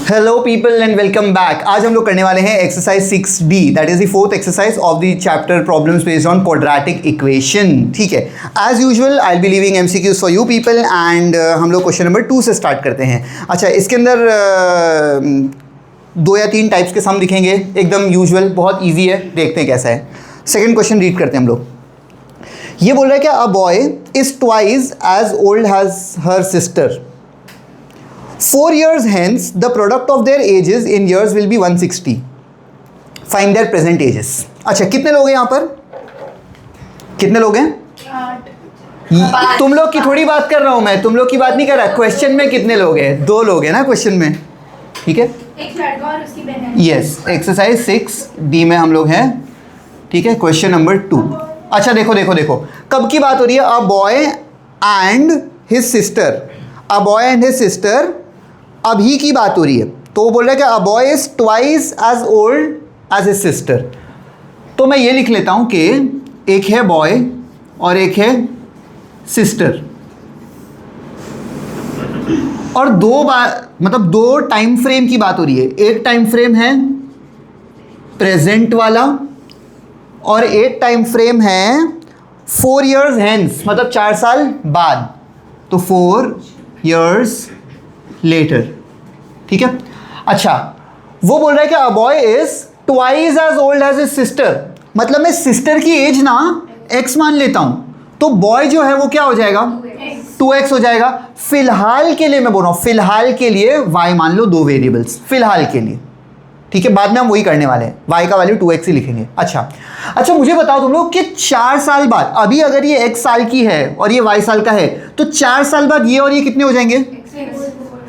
Hello people and welcome back. आज हम लोग करने वाले हैं exercise 6D, that is the fourth exercise of the chapter problems based on quadratic equation. ठीक है, as usual I will be leaving MCQs for you people and हम लोग क्वेश्चन नंबर 2 से स्टार्ट करते हैं। अच्छा, इसके अंदर 2 या 3 टाइप्स के सम दिखेंगे, एकदम यूजुअल, बहुत ईजी है, देखते हैं कैसा है। सेकेंड क्वेश्चन रीड करते हैं हम लोग। ये बोल रहा है कि a boy is twice as old as her sister. 4 years hence, the product of their ages in years will be 160. Find their present ages. अच्छा, कितने लोग हैं यहाँ पर? कितने लोग हैं? 8। तुम लोग की थोड़ी बात कर रहा हूँ मैं, तुम लोग की बात नहीं कर रहा। क्वेश्चन में कितने लोग हैं? 2 लोग हैं ना क्वेश्चन में, ठीक है? एक लड़का और उसकी बहन। यस, एक्सरसाइज 6D में हम लोग हैं, ठीक है? Question number 2। अच्छा देखो देखो देखो, कब की बात हो रही है? A boy and his sister. A boy and his sister अभी की बात हो रही है, तो वो बोल रहा है कि a boy is twice as old as his sister. तो मैं ये लिख लेता हूँ कि एक है बॉय और एक है सिस्टर, और 2 टाइम फ्रेम की बात हो रही है। एक टाइम फ्रेम है प्रेजेंट वाला और एक टाइम फ्रेम है 4 years हेंस, मतलब 4 साल बाद, तो 4 years लेटर, ठीक है? अच्छा, वो बोल रहा है कि a boy is twice as old as his sister, मतलब मैं सिस्टर की एज ना x मान लेता हूं, तो बॉय जो है वो क्या हो जाएगा? 2x हो जाएगा। फिलहाल के लिए मैं बोल रहा हूं, फिलहाल के लिए y मान लो 2 वेरिएबल्स, फिलहाल के लिए, ठीक है? बाद में हम वही करने वाले हैं, y का वैल्यू 2x ही लिखेंगे। अच्छा मुझे बताओ तुम लोग कि 4 साल बाद, अभी अगर ये x साल की है और ये y साल का है, तो 4 साल बाद ये और ये कितने हो जाएंगे?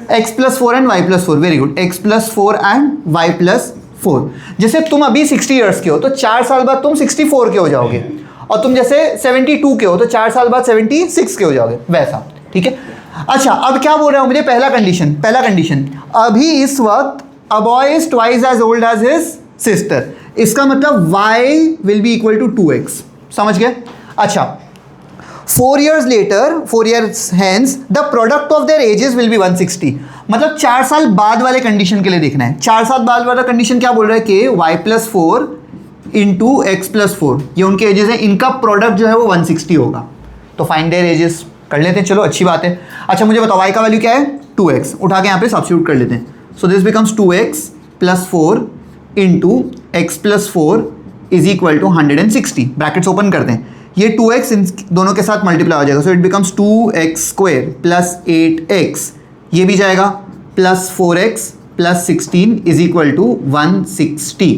x + 4 and y + 4। Very good, x + 4 and y + 4। जैसे तुम अभी 60 years के हो, तो 4 साल बाद तुम 64 के हो जाओगे, और तुम जैसे 72 के हो, तो 4 साल बाद 76 के हो जाओगे, वैसा, ठीक है? अच्छा, अब क्या बोल रहा हूँ मुझे? पहला कंडीशन, अभी इस वक्त a boy is twice as old as his sister, इसका मतलब y will be equal to 2x। समझ गए? अच्छा, 4 years later, 4 years hence, the product of their ages will be 160। मतलब 4 साल बाद वाले कंडीशन के लिए देखना है। 4 साल बाद वाला कंडीशन क्या बोल रहा है कि y + 4 इंटू x + 4, ये उनके एजेस हैं, इनका प्रोडक्ट जो है वो 160 होगा। तो फाइंड देयर एजेस कर लेते हैं, चलो अच्छी बात है। अच्छा मुझे बताओ y का वैल्यू क्या है? 2x, उठा के यहाँ पे सब्स्टिट्यूट कर लेते हैं। So this becomes 2x + 4 into x + 4 is equal to 160। Brackets open करते हैं, ये 2x इन दोनों के साथ मल्टीप्लाई हो जाएगा, so it becomes 2x² + 8x, ये भी जाएगा, plus 4x + 16 is equal to 160।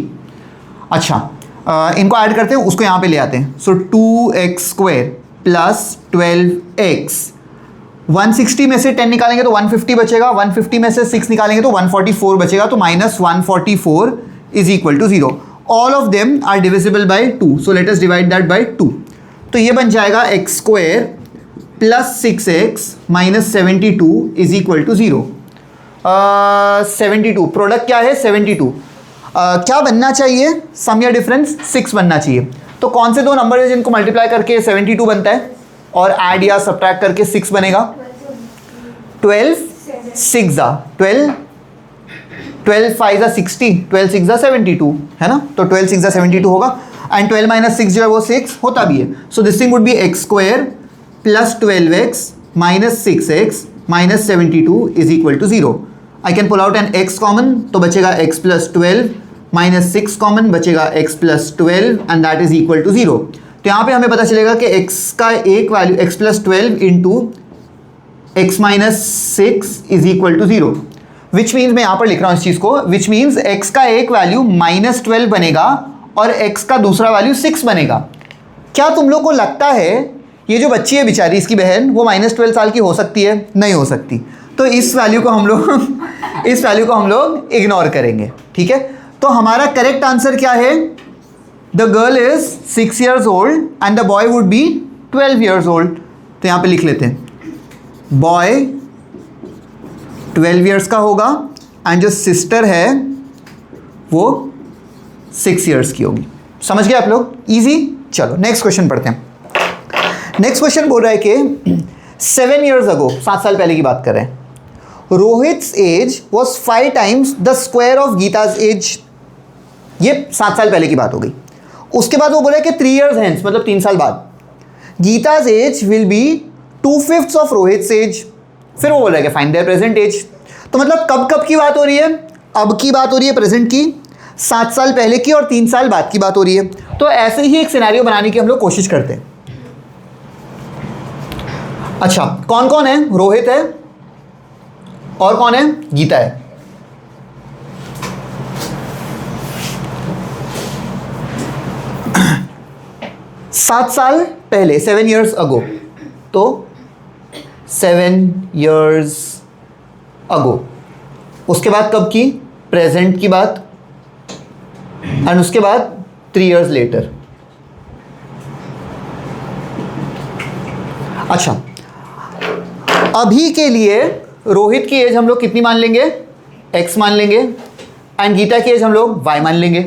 अच्छा, इनको ऐड करते हैं, उसको यहाँ पे ले आते हैं। सो 2x² + 12x, 160 में से 10 निकालेंगे तो 150 बचेगा, 150 में से 6 निकालेंगे तो 144 बचेगा, तो -144 is equal to 0। All of them are divisible by 2, so let us divide that by 2। तो ये बन जाएगा x² + 6x - 72 is equal to 0। 72 product क्या है? 72। क्या बनना चाहिए? सम या डिफरेंस 6 बनना चाहिए। तो कौन से 2 नंबर है जिनको मल्टीप्लाई करके 72 बनता है और ऐड या सब्ट्रैक्ट करके 6 बनेगा? 12 6 12 12 5 60, 12 6 72, है ना? तो 12 6 72 होगा, एंड 12 - 6 जो है वो 6 होता भी है। So this thing would be x² + 12x - 6x - 72 is equal to 0। I can pull out an x common, तो बचेगा x + 12 - 6 कॉमन, बचेगा x + 12 and that is equal to 0। तो यहाँ पे हमें पता चलेगा कि x का एक value x + 12 into x - 6 is equal to 0, which means, मैं यहाँ पर लिख रहा हूँ इस चीज़ को, विच मीन्स x का एक वैल्यू -12 बनेगा और x का दूसरा वैल्यू 6 बनेगा। क्या तुम लोग को लगता है ये जो बच्ची है बेचारी, इसकी बहन, वो -12 साल की हो सकती है? नहीं हो सकती। तो इस वैल्यू को हम लोग इग्नोर करेंगे, ठीक है? तो हमारा करेक्ट आंसर क्या है? The girl is 6 years old and the boy would be 12 years old। तो यहाँ पे लिख लेते हैं, बॉय 12 years का होगा एंड जो सिस्टर है वो 6 years की होगी। समझ गए आप लोग? इजी। चलो नेक्स्ट क्वेश्चन पढ़ते हैं। नेक्स्ट क्वेश्चन बोल रहा है कि 7 years ago, 7 साल पहले की बात कर रहे हैं, Rohit's age was 5 times the square of Geeta's age. ये 7 साल पहले की बात हो गई। उसके बाद वो बोला कि 3 years hence, मतलब 3 साल बाद, Geeta's age will be 2/5 of Rohit's age. फिर वो बोल रहा है कि फाइंड देयर प्रेजेंट एज। तो मतलब कब कब की बात हो रही है? अब की बात हो रही है, प्रेजेंट की, 7 साल पहले की, और 3 साल बाद की बात हो रही है। तो ऐसे ही एक सिनेरियो बनाने की हम लोग कोशिश करते हैं। अच्छा, कौन कौन है? रोहित है और कौन है? गीता है। सात साल पहले, 7 years ago, तो 7 years ago। उसके बाद कब की? प्रेजेंट की बात। एंड उसके बाद 3 years later। अच्छा, अभी के लिए रोहित की एज हम लोग कितनी मान लेंगे? x मान लेंगे। एंड गीता की एज हम लोग y मान लेंगे।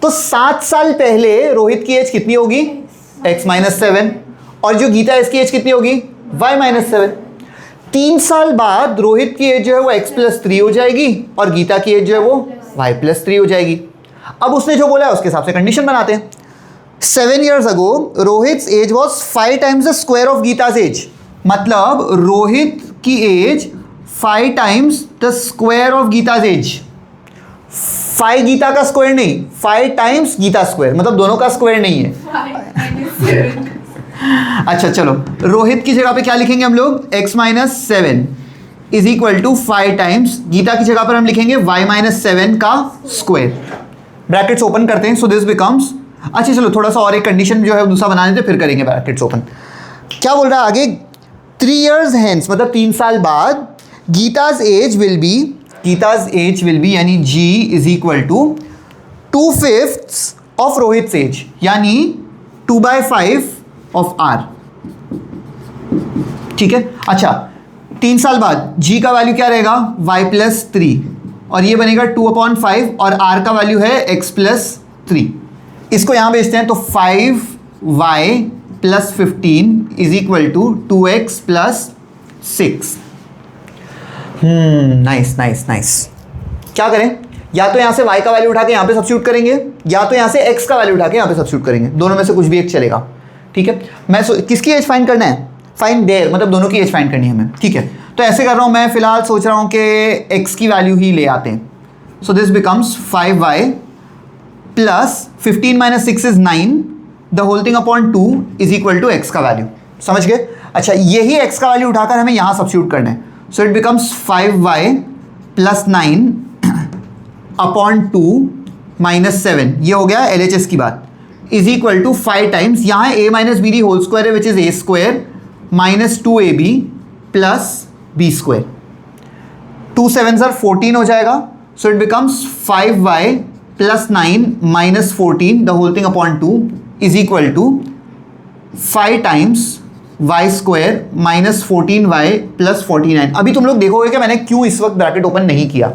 तो 7 साल पहले रोहित की एज कितनी होगी? x-7। और जो गीता है इसकी एज कितनी होगी? y-7। 3 साल बाद रोहित की एज जो है वो x+3 हो जाएगी और गीता की एज जो है वो y+3 हो जाएगी। अब उसने जो बोला है उसके हिसाब से कंडीशन बनाते हैं। 7 years ago Rohit age was 5 times the square of Geeta's age. मतलब रोहित की age 5 times the square of Geeta's age. 5 Geeta का स्क्वायर नहीं, 5 times गीता स्क्वायर, मतलब दोनों का स्क्वायर नहीं है। अच्छा चलो, रोहित की जगह पे क्या लिखेंगे हम लोग? x-7 is equal to 5 times, Geeta की जगह पर हम लिखेंगे y-7 का स्क्वायर। ब्रैकेट्स ओपन करते हैं। सो दिस बिकम्स, अच्छा चलो थोड़ा सा और एक कंडीशन जो है दूसरा बना देते, फिर करेंगे ब्रैकेट्स ओपन। क्या बोल रहा है आगे? 3 years hence, मतलब 3 साल बाद, गीताज एज विल बी, यानी g is equal to 2/5 of Rohit age, यानी 2/5 ऑफ r। ठीक है। अच्छा, 3 साल बाद g का वैल्यू क्या रहेगा? y+3, और ये बनेगा 2/5, और r का वैल्यू है x+3। इसको यहां भेजते हैं तो 5y+15 is equal to 2x+6। Nice. क्या करें? या तो यहां से y का वैल्यू उठा के यहां पे सब्स्टिट्यूट करेंगे, या तो यहां से x का वैल्यू उठा के यहां पे सब्स्टिट्यूट करेंगे। दोनों में से कुछ भी एक चलेगा। ठीक है। मैं किसकी एज फाइंड करना है? फाइंड देयर, मतलब दोनों की एज फाइंड करनी है हमें। ठीक है, तो ऐसे कर रहा हूं मैं, फिलहाल सोच रहा हूं कि x की वैल्यू ही ले आते हैं। So this becomes 5y plus 15 - 6 is 9, the whole thing upon 2 is equal to x का वैल्यू। समझ गए? अच्छा, यही x का वैल्यू उठाकर हमें यहां सब्स्टिट्यूट करना है। So it becomes 5y plus 9 upon 2 minus 7, ये हो गया LHS की बात, इज इक्वल टू 5 टाइम्स, यहाँ a minus b the whole square है which is a square minus 2ab plus b square. 2 7s are 14 हो जाएगा। So it becomes 5y plus 9 minus 14 the whole thing upon 2 is equal to 5 times y square minus 14y plus 49। अभी तुम लोग देखोगे कि मैंने क्यों इस वक्त ब्रैकेट ओपन नहीं किया,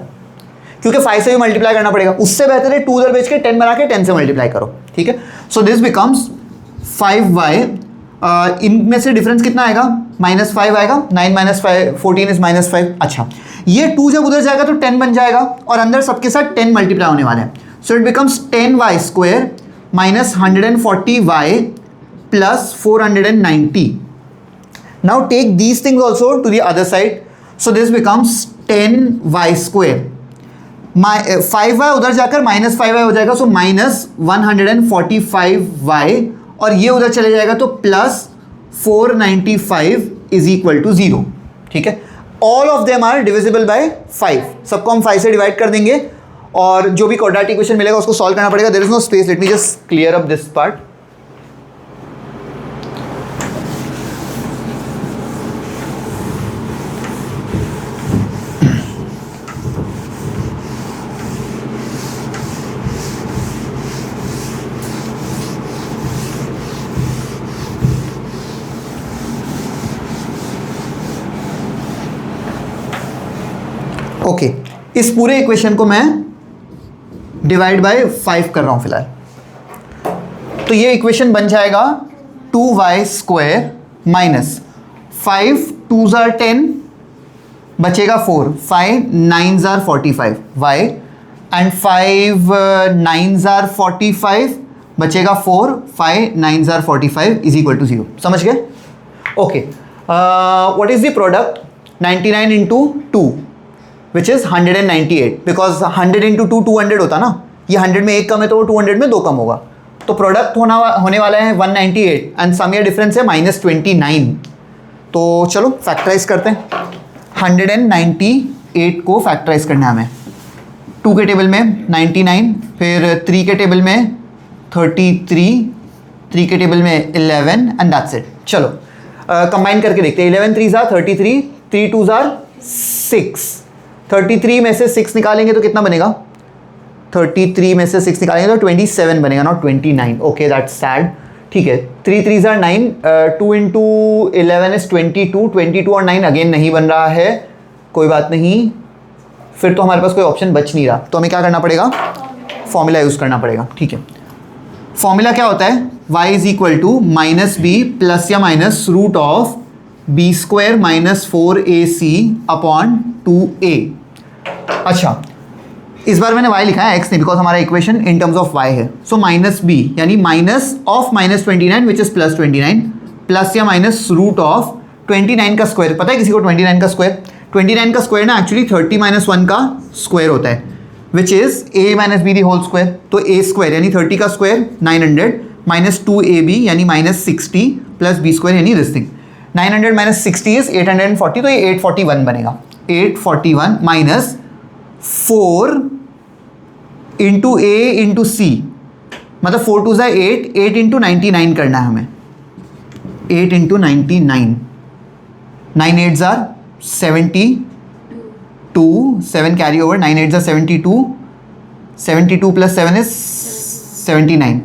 क्योंकि 5 से भी मल्टीप्लाई करना पड़ेगा। उससे बेहतर है 2 उधर बेच के 10 बना के 10 से मल्टीप्लाई करो। ठीक है। सो दिस बिकम्स 5y, इनमें से डिफरेंस कितना आएगा? -5 आएगा। 9 - 5 14 इज -5। अच्छा, ये 2 जब उधर जाएगा तो 10 बन जाएगा, और अंदर सबके साथ 10 मल्टीप्लाई होने वाले हैं। So it becomes 10y square minus 140y plus 490। Now take these things also to the other side. So this becomes 10y square. 5y उधर जाकर -5y हो जाएगा, so माइनस 145y, और ये उधर चले जाएगा तो प्लस 495 इज इक्वल टू 0। ठीक है। All of them are divisible by 5। सबको हम 5 से डिवाइड कर देंगे, और जो भी क्वाड्रेटिक इक्वेशन मिलेगा उसको सॉल्व करना पड़ेगा। There is no space. Let me just clear up this part. Okay, इस पूरे इक्वेशन को मैं डिवाइड बाय 5 कर रहा हूं फिलहाल। तो ये इक्वेशन बन जाएगा 2y square minus 5 2s are 10 बचेगा 4, 5 9s are 45 y and 5 9s are 45 बचेगा 4, 5 9s are 45 is equal to 0। समझ गए? Okay, what is the product 99 into 2 which is 198 because 100 into 2 200 होता ना, ये 100 में एक कम है तो वो 200 में दो कम होगा, तो प्रोडक्ट होने वाला है 198 एंड सम ईयर डिफरेंस है -29। तो चलो फैक्टराइज करते हैं। 198 को फैक्टराइज करना है हमें। 2 के टेबल में 99, फिर 3 के टेबल में 33, 3 के टेबल में 11 एंड दैट्स इट। चलो कंबाइन करके देखते हैं। 11 3s are 33, 3 2s are 6। 33 में से 6 निकालेंगे तो कितना बनेगा? 33 में से 6 निकालेंगे तो 27 बनेगा, नॉट 29। Okay that's sad. ठीक है, 3 3s are 9, 2 इंटू 11 इज 22, 22 और 9 अगेन नहीं बन रहा है, कोई बात नहीं। फिर तो हमारे पास कोई ऑप्शन बच नहीं रहा, तो हमें क्या करना पड़ेगा? फॉर्मूला यूज़ करना पड़ेगा। ठीक है, फॉर्मूला क्या होता है? y is equal to minus b plus या minus root of b square minus 4ac upon 2a। अच्छा, इस बार मैंने y लिखा है, x नहीं, बिकॉज हमारा equation in terms of y है। सो माइनस b यानी minus of -29 which is plus 29 plus या माइनस रूट ऑफ 29 का स्क्वायर। पता है किसी को 29 का स्क्वायर? 29 का स्क्वायर ना एक्चुअली 30 - 1 का स्क्वायर होता है which is a minus b the whole square. तो a स्क्वायर यानी 30 का स्क्वायर 900 माइनस 2ab यानी माइनस 60 प्लस b स्क्वायर यानी दिस थिंग। 900 माइनस 60 इज 840, तो ये 841 बनेगा। 841 minus 4 into a into c, मतलब 4 2 8, 8 इंटू 99 करना है हमें। 8 into 99, 9 8s are 72, 7 carry over, 9 8s are 72, 72 plus 7 is 79,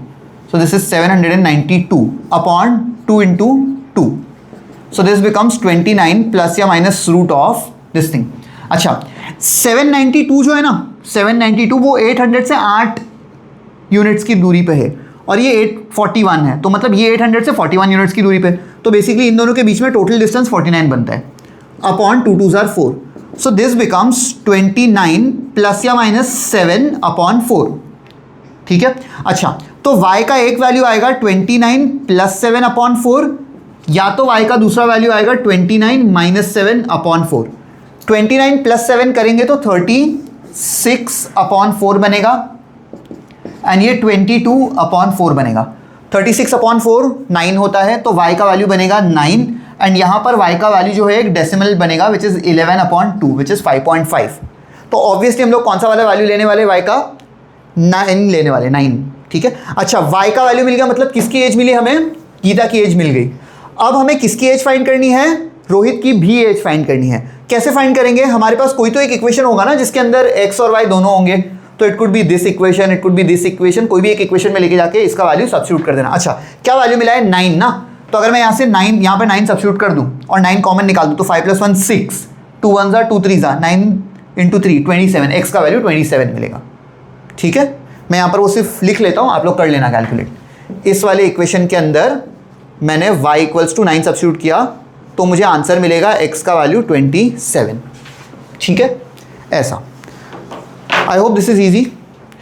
so this is 792 upon 2 into 2, so this becomes 29 plus या minus root of this thing। अच्छा, 792 जो है ना, 792 वो 800 से 8 यूनिट्स की दूरी पे है और ये 841 है, तो मतलब ये 800 से 41 यूनिट्स की दूरी पे, तो बेसिकली इन दोनों के बीच में टोटल डिस्टेंस 49 बनता है upon 2 2s are 4, so this becomes 29 plus या माइनस 7 अपॉन 4। ठीक है, अच्छा तो y का एक वैल्यू आएगा 29 प्लस 7 अपॉन 4, या तो y का दूसरा वैल्यू आएगा 29 माइनस 7 अपॉन 4। 29 प्लस 7 करेंगे तो 36 अपॉन 4 बनेगा एंड ये 22 अपॉन 4 बनेगा। 36 अपॉन 4 9 होता है, तो y का वैल्यू बनेगा 9 एंड यहाँ पर y का वैल्यू जो है एक डेसिमल बनेगा which is 11 upon 2 which is 5.5। तो ऑब्वियसली हम लोग कौन सा वाला वैल्यू लेने वाले? y का 9 लेने वाले, 9। ठीक है, अच्छा y का वैल्यू मिल गया, मतलब किसकी एज मिली हमें? गीता की एज मिल गई। अब हमें किसकी एज फाइंड करनी है? रोहित की भी एज फाइंड करनी है। कैसे फाइंड करेंगे? हमारे पास कोई तो एक इक्वेशन होगा ना जिसके अंदर x और y दोनों होंगे, तो it could be this equation, it could be this equation, कोई भी एक इक्वेशन में लेके जाके इसका वैल्यू सब्स्टिट्यूट कर देना। अच्छा, क्या वैल्यू मिला है? 9 ना, तो अगर मैं यहाँ से 9 यहाँ पे 9 सब्स्टिट्यूट कर दूँ और 9 कॉमन निकाल दूँ तो 5 + 1 6, 2 1s are 2 3s are 9 × 3 27, x का वैल्यू 27 मिलेगा। ठीक है, मैं यहाँ पर वो सिर्फ लिख लेता हूँ, आप लोग कर लेना कैलकुलेट। इस वाले इक्वेशन के अंदर मैंने y = 9 सब्स्टिट्यूट किया तो मुझे आंसर मिलेगा x का वैल्यू 27। ठीक है, ऐसा। I hope this is easy,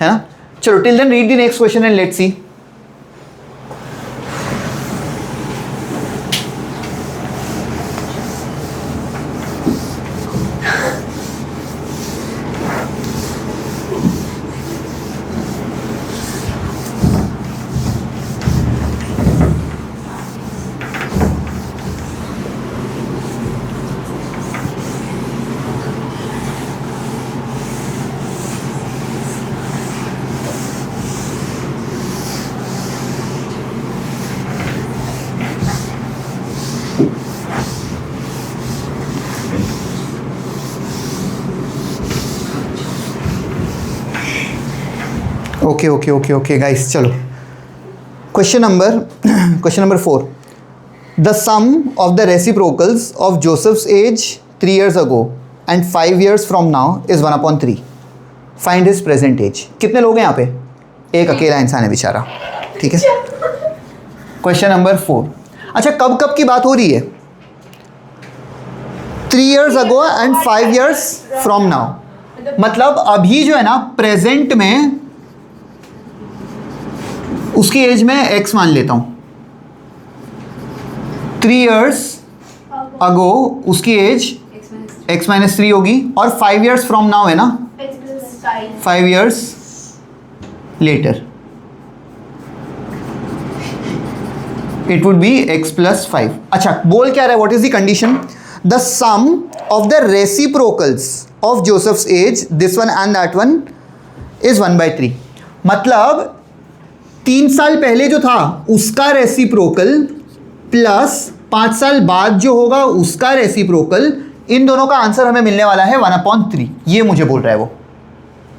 है ना? चलो till then read the next question and let's see. Okay guys, चलो question number 4। The sum of the reciprocals of Joseph's age 3 years ago and 5 years from now is 1/3। Find his present age. कितने लोग हैं यहाँ पे? एक अकेला इंसान है बेचारा। ठीक है, क्वेश्चन नंबर 4। अच्छा, कब कब की बात हो रही है? 3 years ago and 5 years from now. मतलब अभी जो है ना प्रेजेंट में उसकी एज में x मान लेता हूं. 3 years ago उसकी एज x माइनस 3 होगी और 5 years from now है ना 5 years later it would be x plus 5. अच्छा बोल क्या रहा है, what is the condition? The sum of the reciprocals of Joseph's age, this one and that one, is 1/3. मतलब 3 साल पहले जो था उसका रेसिप्रोकल प्लस 5 साल बाद जो होगा उसका रेसिप्रोकल, इन दोनों का आंसर हमें मिलने वाला है 1/3. ये मुझे बोल रहा है वो.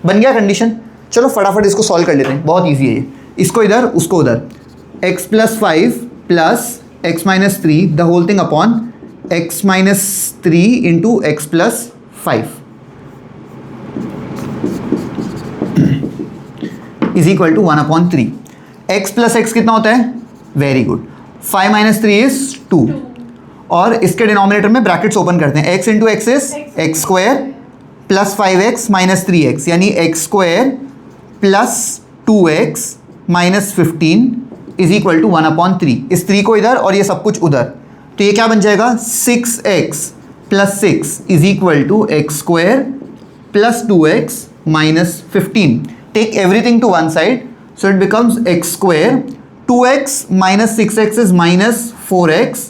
बन गया कंडीशन. चलो फटाफट इसको सॉल्व कर लेते हैं, बहुत ईजी है ये. इसको इधर उसको उधर, x plus 5 plus x minus 3 the whole thing upon x minus 3 into x plus 5 is equal to 1/3. x plus x कितना होता है? Very good. 5 माइनस 3 इज 2 और इसके डिनोमिनेटर में ब्रैकेट्स ओपन करते हैं. x into x is x square plus 5x minus 3x यानी x square plus 2x minus 15 is equal to 1/3. इस 3 को इधर और ये सब कुछ उधर, तो ये क्या बन जाएगा? 6x plus 6 is equal to x square plus 2x minus 15. Take everything to one side, so it becomes x square 2x minus 6x is minus 4x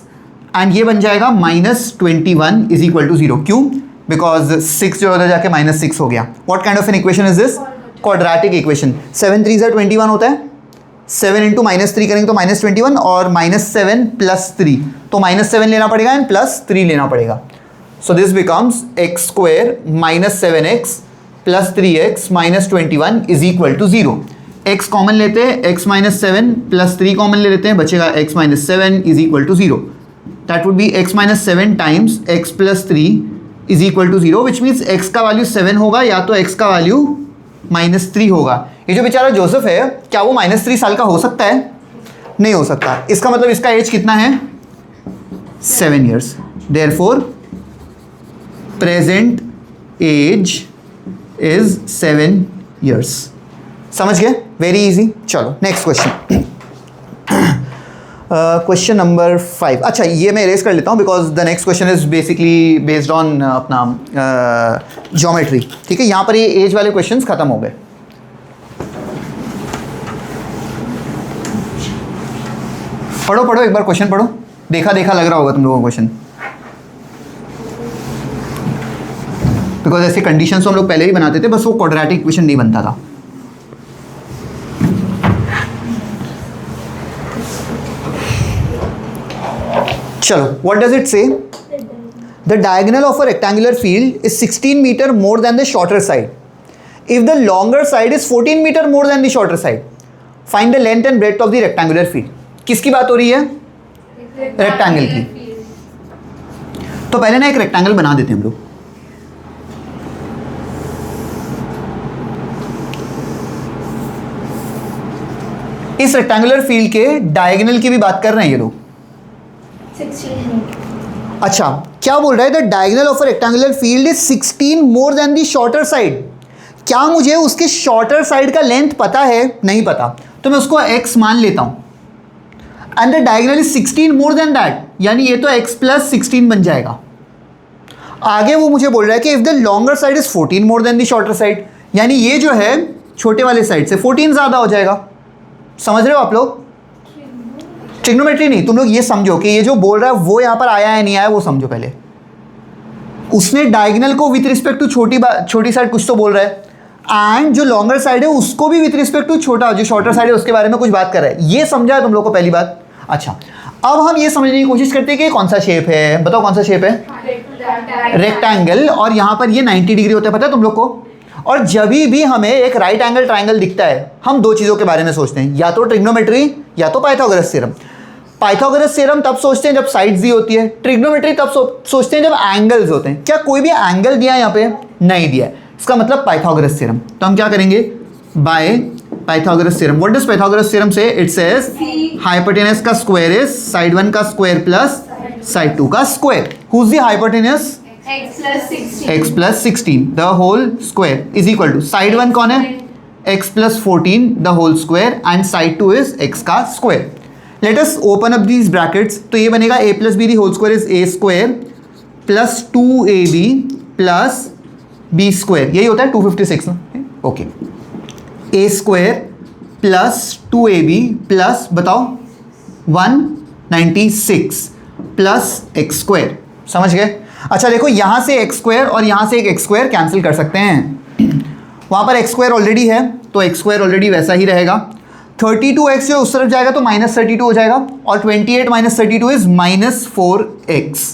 and ये बन जाएगा माइनस 21 इज इक्वल टू 0. क्यों? Because 6 जो उधर जाके minus 6 हो गया. What kind of an equation is this? Quadratic equation. 7 3 ज़ा 21 होता है. 7 इंटू माइनस 3 करेंगे तो माइनस 21 और माइनस 7 प्लस 3 तो माइनस 7 लेना पड़ेगा एंड प्लस 3 लेना पड़ेगा. So this becomes x square minus 7x plus 3x minus 21 is equal to 0. x common लेते हैं, x माइनस 7 प्लस 3 कॉमन ले लेते हैं, बचेगा x minus 7 is equal to 0. That would be x minus 7 times x plus 3 is equal to 0 which means x का value 7 होगा या तो x का वैल्यू माइनस 3 होगा. ये जो बेचारा जोसेफ है क्या वो माइनस 3 साल का हो सकता है? नहीं हो सकता. इसका मतलब इसका एज कितना है? 7 years. Therefore present age is 7 years. समझ गए? Very easy. चलो नेक्स्ट क्वेश्चन. Question number 5. अच्छा ये मैं इरेज कर लेता हूँ because the next question is basically based on अपना ज्योमेट्री. ठीक है, यहाँ पर ये एज वाले क्वेश्चंस खत्म हो गए. पढ़ो पढ़ो एक बार क्वेश्चन पढ़ो. देखा देखा लग रहा होगा तुम लोगों को क्वेश्चन, बिकॉज ऐसे कंडीशंस तो हम लोग पहले ही बनाते थे, बस वो क्वाड्रेटिक इक्वेशन नहीं बनता था. चलो, what does it say? The diagonal of a rectangular field is 16 meter more than the shorter side. If the longer side is 14 meter more than the shorter side, find the length and breadth of the rectangular field. किसकी बात हो रही है? Rectangle की. तो पहले ना एक रेक्टेंगल बना देते हैं हम लोग. इस रेक्टेंगुलर फील्ड के डायगोनल की भी बात कर रहे हैं ये लोग. 16. अच्छा क्या बोल रहा है? The diagonal of a rectangular field is 16 more than the shorter side. क्या मुझे उसके शॉर्टर साइड का लेंथ पता है? नहीं पता, तो मैं उसको x मान लेता हूं. And the diagonal is 16 more than that, यानी ये तो x प्लस 16 बन जाएगा. आगे वो मुझे बोल रहा है कि if the longer side is 14 more than the shorter side, यानी ये जो है छोटे वाले साइड से 14 ज़्यादा हो जाएगा. समझ रहे हो आप लोग? ट्रिग्नोमेट्री नहीं, तुम लोग ये समझो कि ये जो बोल रहा है वो यहाँ पर आया है नहीं आया वो समझो पहले. उसने डायगोनल को विथ रिस्पेक्ट टू छोटी साइड कुछ तो बोल रहा है, एंड जो लॉन्गर साइड है उसको भी विथ रिस्पेक्ट टू छोटा जो शॉर्टर साइड है उसके बारे में कुछ बात कर रहा है. ये समझा है तुम लोग को पहली बात? अच्छा अब हम ये समझने की कोशिश करते हैं कि कौन सा शेप है. बताओ कौन सा शेप है? रेक्टेंगल. और यहाँ पर ये 90 डिग्री होता है, पता है तुम लोग को? और जब भी हमें एक राइट एंगल ट्राइंगल दिखता है हम दो चीज़ों के बारे में सोचते हैं, या तो ट्रिग्नोमेट्री या तो पाइथागोरस थ्योरम. पाइथागोरस थ्योरम तब सोचते हैं जब साइड्स दी होती है, ट्रिग्नोमेट्री तब सोचते हैं जब एंगल्स होते हैं. क्या कोई भी एंगल दिया है यहाँ पे? नहीं दिया है, इसका मतलब पाइथागोरस थ्योरम. तो हम क्या करेंगे? By Pythagoras theorem. What does Pythagoras theorem से? इट सेज हाइपोटेनस का स्क्वायर इज साइड 1 का स्क्वायर प्लस साइड 2 का square. Who is the hypotenuse? x plus 16 the whole square is equal to side one कौन है x plus 14 the whole square and side 2 is x का square. Let us open up these brackets. तो ये बनेगा a plus b the whole square is a square plus 2ab plus b square. यही होता है 256 ना. Okay a square plus 2ab plus बताओ 196 plus x square. समझ गए. अच्छा देखो यहाँ से एक्स स्क्वायर और यहाँ से एक एक्स स्क्वायर कैंसिल कर सकते हैं. वहाँ पर एक्स स्क्वायर ऑलरेडी है तो एक्स स्क्वायर ऑलरेडी वैसा ही रहेगा. 32x जो उस तरफ जाएगा तो -32 हो जाएगा और 28 - 32 इज -4x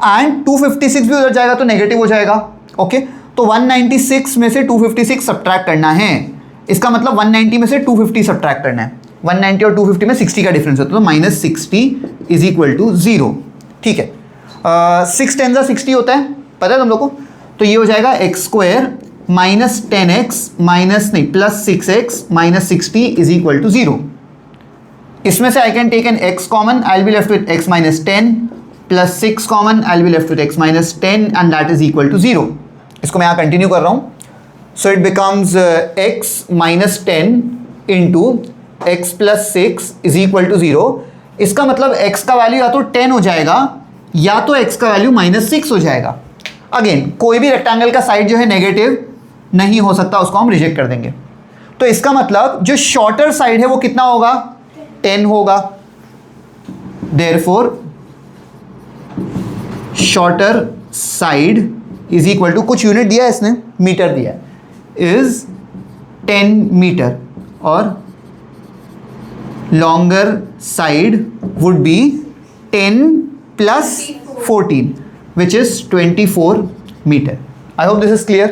एंड 256 भी उधर जाएगा तो नेगेटिव हो जाएगा. ओके तो 196 में से 256 सब्ट्रैक्ट करना है. इसका मतलब 190 में से 250 सब्ट्रैक्ट करना है. 190 और 250 में 60 का डिफरेंस होता है तो -60 इज इक्वल टू 0. ठीक है 6 10 60 होता है पता है तुम लोग को. तो ये हो जाएगा x square -10x plus 6x -60 is equal to 0. इसमें से I can take an x common, I will be left with x -10 plus 6 common, I will be left with x -10 and that is equal to 0. इसको मैं यहाँ continue कर रहा हूँ. So it becomes x -10 into x plus 6 is equal to 0. इसका मतलब x का value या तो 10 हो जाएगा या तो x का वैल्यू -6 हो जाएगा. अगेन कोई भी रेक्टेंगल का साइड जो है नेगेटिव नहीं हो सकता, उसको हम रिजेक्ट कर देंगे. तो इसका मतलब जो शॉर्टर साइड है वो कितना होगा 10 होगा. Therefore shorter side is equal to कुछ यूनिट दिया है इसने मीटर दिया है इज 10 मीटर और longer side would be 10 plus 14 which is 24 meter. I hope this is clear.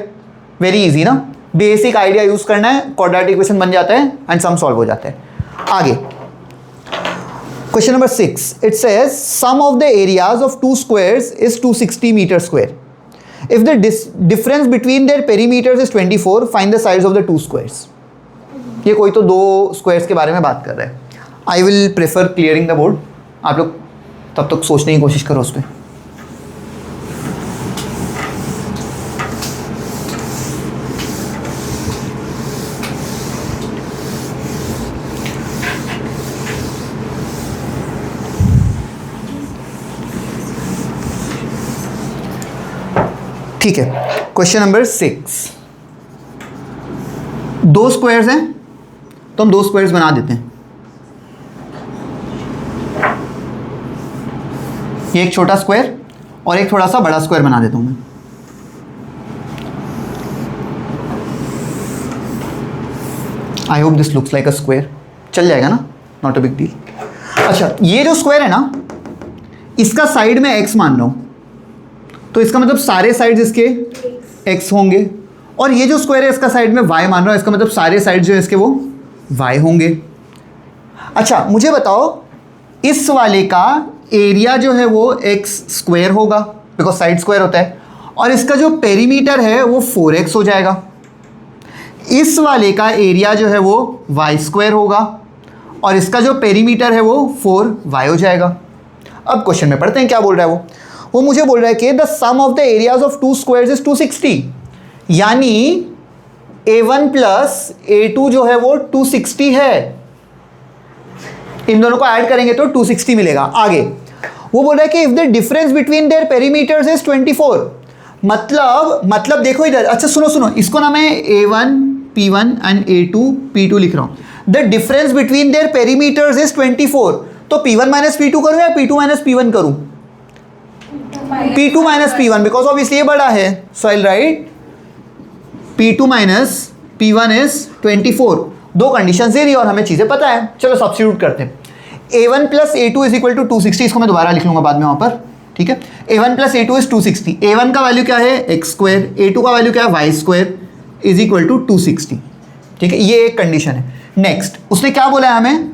Very easy ना. बेसिक आइडिया यूज करना है, क्वाड्रेटिक इक्वेशन बन जाता है एंड सम सॉल्व हो जाता है. आगे question number 6 it says sum of the areas of two squares is 260 meter square. If the difference between their perimeters is 24, find the sides of the two squares. ये कोई तो दो squares के बारे में बात कर रहा है. I will prefer clearing the board. आप लोग तब तक सोचने की कोशिश करो उस पर. ठीक है क्वेश्चन नंबर 6. दो स्क्वायर्स हैं तो हम दो स्क्वायर्स बना देते हैं. ये एक छोटा स्क्वायर और एक थोड़ा सा बड़ा स्क्वायर बना देता हूं मैं. आई hope this looks like a square. चल जाएगा ना, नॉट अ बिग डील. अच्छा ये जो स्क्वायर है ना इसका साइड में x मान लो तो इसका मतलब सारे साइड्स इसके x होंगे और ये जो स्क्वायर है इसका साइड में y मान रहा हूं इसका मतलब सारे साइड जो है इसके वो y होंगे. अच्छा मुझे बताओ इस वाले का एरिया जो है वो x स्क्वायर होगा बिकॉज साइड स्क्वायर होता है और इसका जो पेरीमीटर है वो 4x हो जाएगा. इस वाले का एरिया जो है वो y स्क्वायर होगा और इसका जो पेरीमीटर है वो 4y हो जाएगा. अब क्वेश्चन में पढ़ते हैं क्या बोल रहा है वो मुझे बोल रहा है कि the sum of the areas of two squares is 260. यानी a1 प्लस a2 जो है वो 260 है. इन दोनों को ऐड करेंगे तो 260 मिलेगा. आगे वो बोल रहा है कि if the difference between their perimeters is 24. मतलब देखो इधर. अच्छा सुनो इसको ना मैं a1 p1 and a2 p2 लिख रहा हूं. The difference between their perimeters is 24. तो p1 माइनस p2 करूं या p2 माइनस p1 करूं? p2 minus p1 because obviously ये बड़ा है. So I will write p2 minus p1 is 24. दो कंडीशन दे रही है और हमें चीजें पता है. चलो सब्स्टिट्यूट करते हैं. a1 plus a2 is equal to 260. इसको मैं दोबारा लिख लूंगा बाद में वहां पर. ठीक है a1 plus a2 is 260. a1 का वैल्यू क्या है x स्क्वायर, a2 का वैल्यू क्या है y square is equal to 260. ठीक है ये एक कंडीशन है. नेक्स्ट उसने क्या बोला है हमें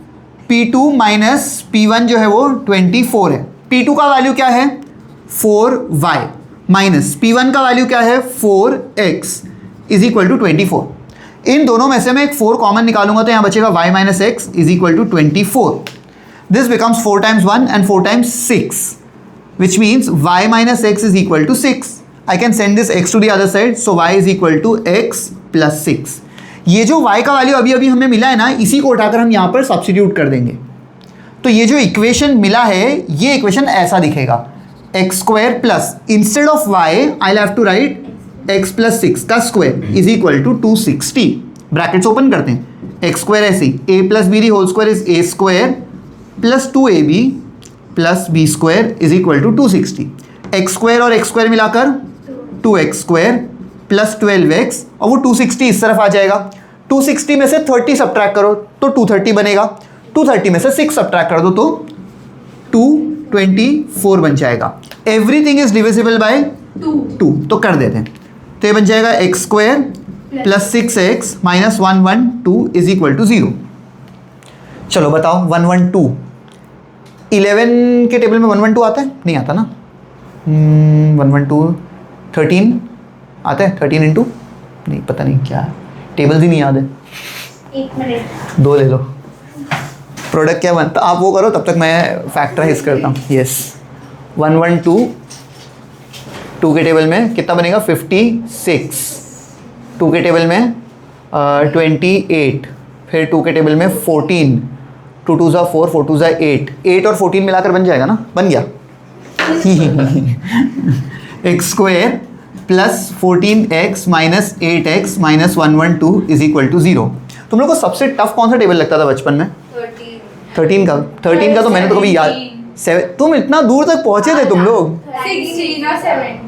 p2 माइनस p1 जो है वो 24 है. p2 का वैल्यू क्या है 4y माइनस p1 का वैल्यू क्या है 4x इज इक्वल टू 24. इन दोनों में से मैं एक 4 कॉमन निकालूंगा तो यहाँ बचेगा y minus x is equal to 24. This becomes 4 times 1 and 4 times 6. which means y minus x is equal to 6. I can send this x to the other side, so y is equal to x plus 6. ये जो y का value अभी अभी हमें मिला है ना, इसी को उठाकर हम यहाँ पर सब्स्टिट्यूट कर देंगे, तो ये जो इक्वेशन मिला है ये इक्वेशन ऐसा दिखेगा, x square plus, instead of y I have to write x plus 6 का square is equal to 260. Brackets open करते हैं, एक्स स्क्वायर ऐसे a plus b the whole square is a square plus 2ab plus b square is equal to 260. X square और x square मिलाकर 2x square plus 12x, और वो 260 इस तरफ आ जाएगा. 260 में से 30 सब्ट्रैक्ट करो तो 230 बनेगा, 230 में से 6 सब्ट्रैक्ट कर दो तो 224 बन जाएगा. एवरीथिंग इज डिविजिबल बाय 2, तो कर देते हैं. तो ये बन जाएगा x square plus 6x minus 112 is equal to 0. चलो बताओ 112, 11 के टेबल में 112 आता है? नहीं आता ना. 112 13 आता है, 13 इंटू नहीं, पता नहीं क्या है, टेबल्स ही नहीं याद है. 1 मिनट 2 ले लो. प्रोडक्ट क्या बनता, आप वो करो तब तक मैं फैक्टराइज करता हूँ. यस 112 2 के टेबल में कितना बनेगा 56, 2 के टेबल में 28, फिर 2 के टेबल में 14, 2 2 4, 4 2 8, 8 और 14 मिलाकर बन जाएगा ना, बन गया. X square plus 14x minus 8x minus 112 is equal to 0. तुम लोग को सबसे टफ कौन सा टेबल लगता था बचपन में? 13 का. 13 का तो मैंने तो कभी याद, 7, तुम इतना दूर तक पहुंचे थे तुम लोग. 16 और 7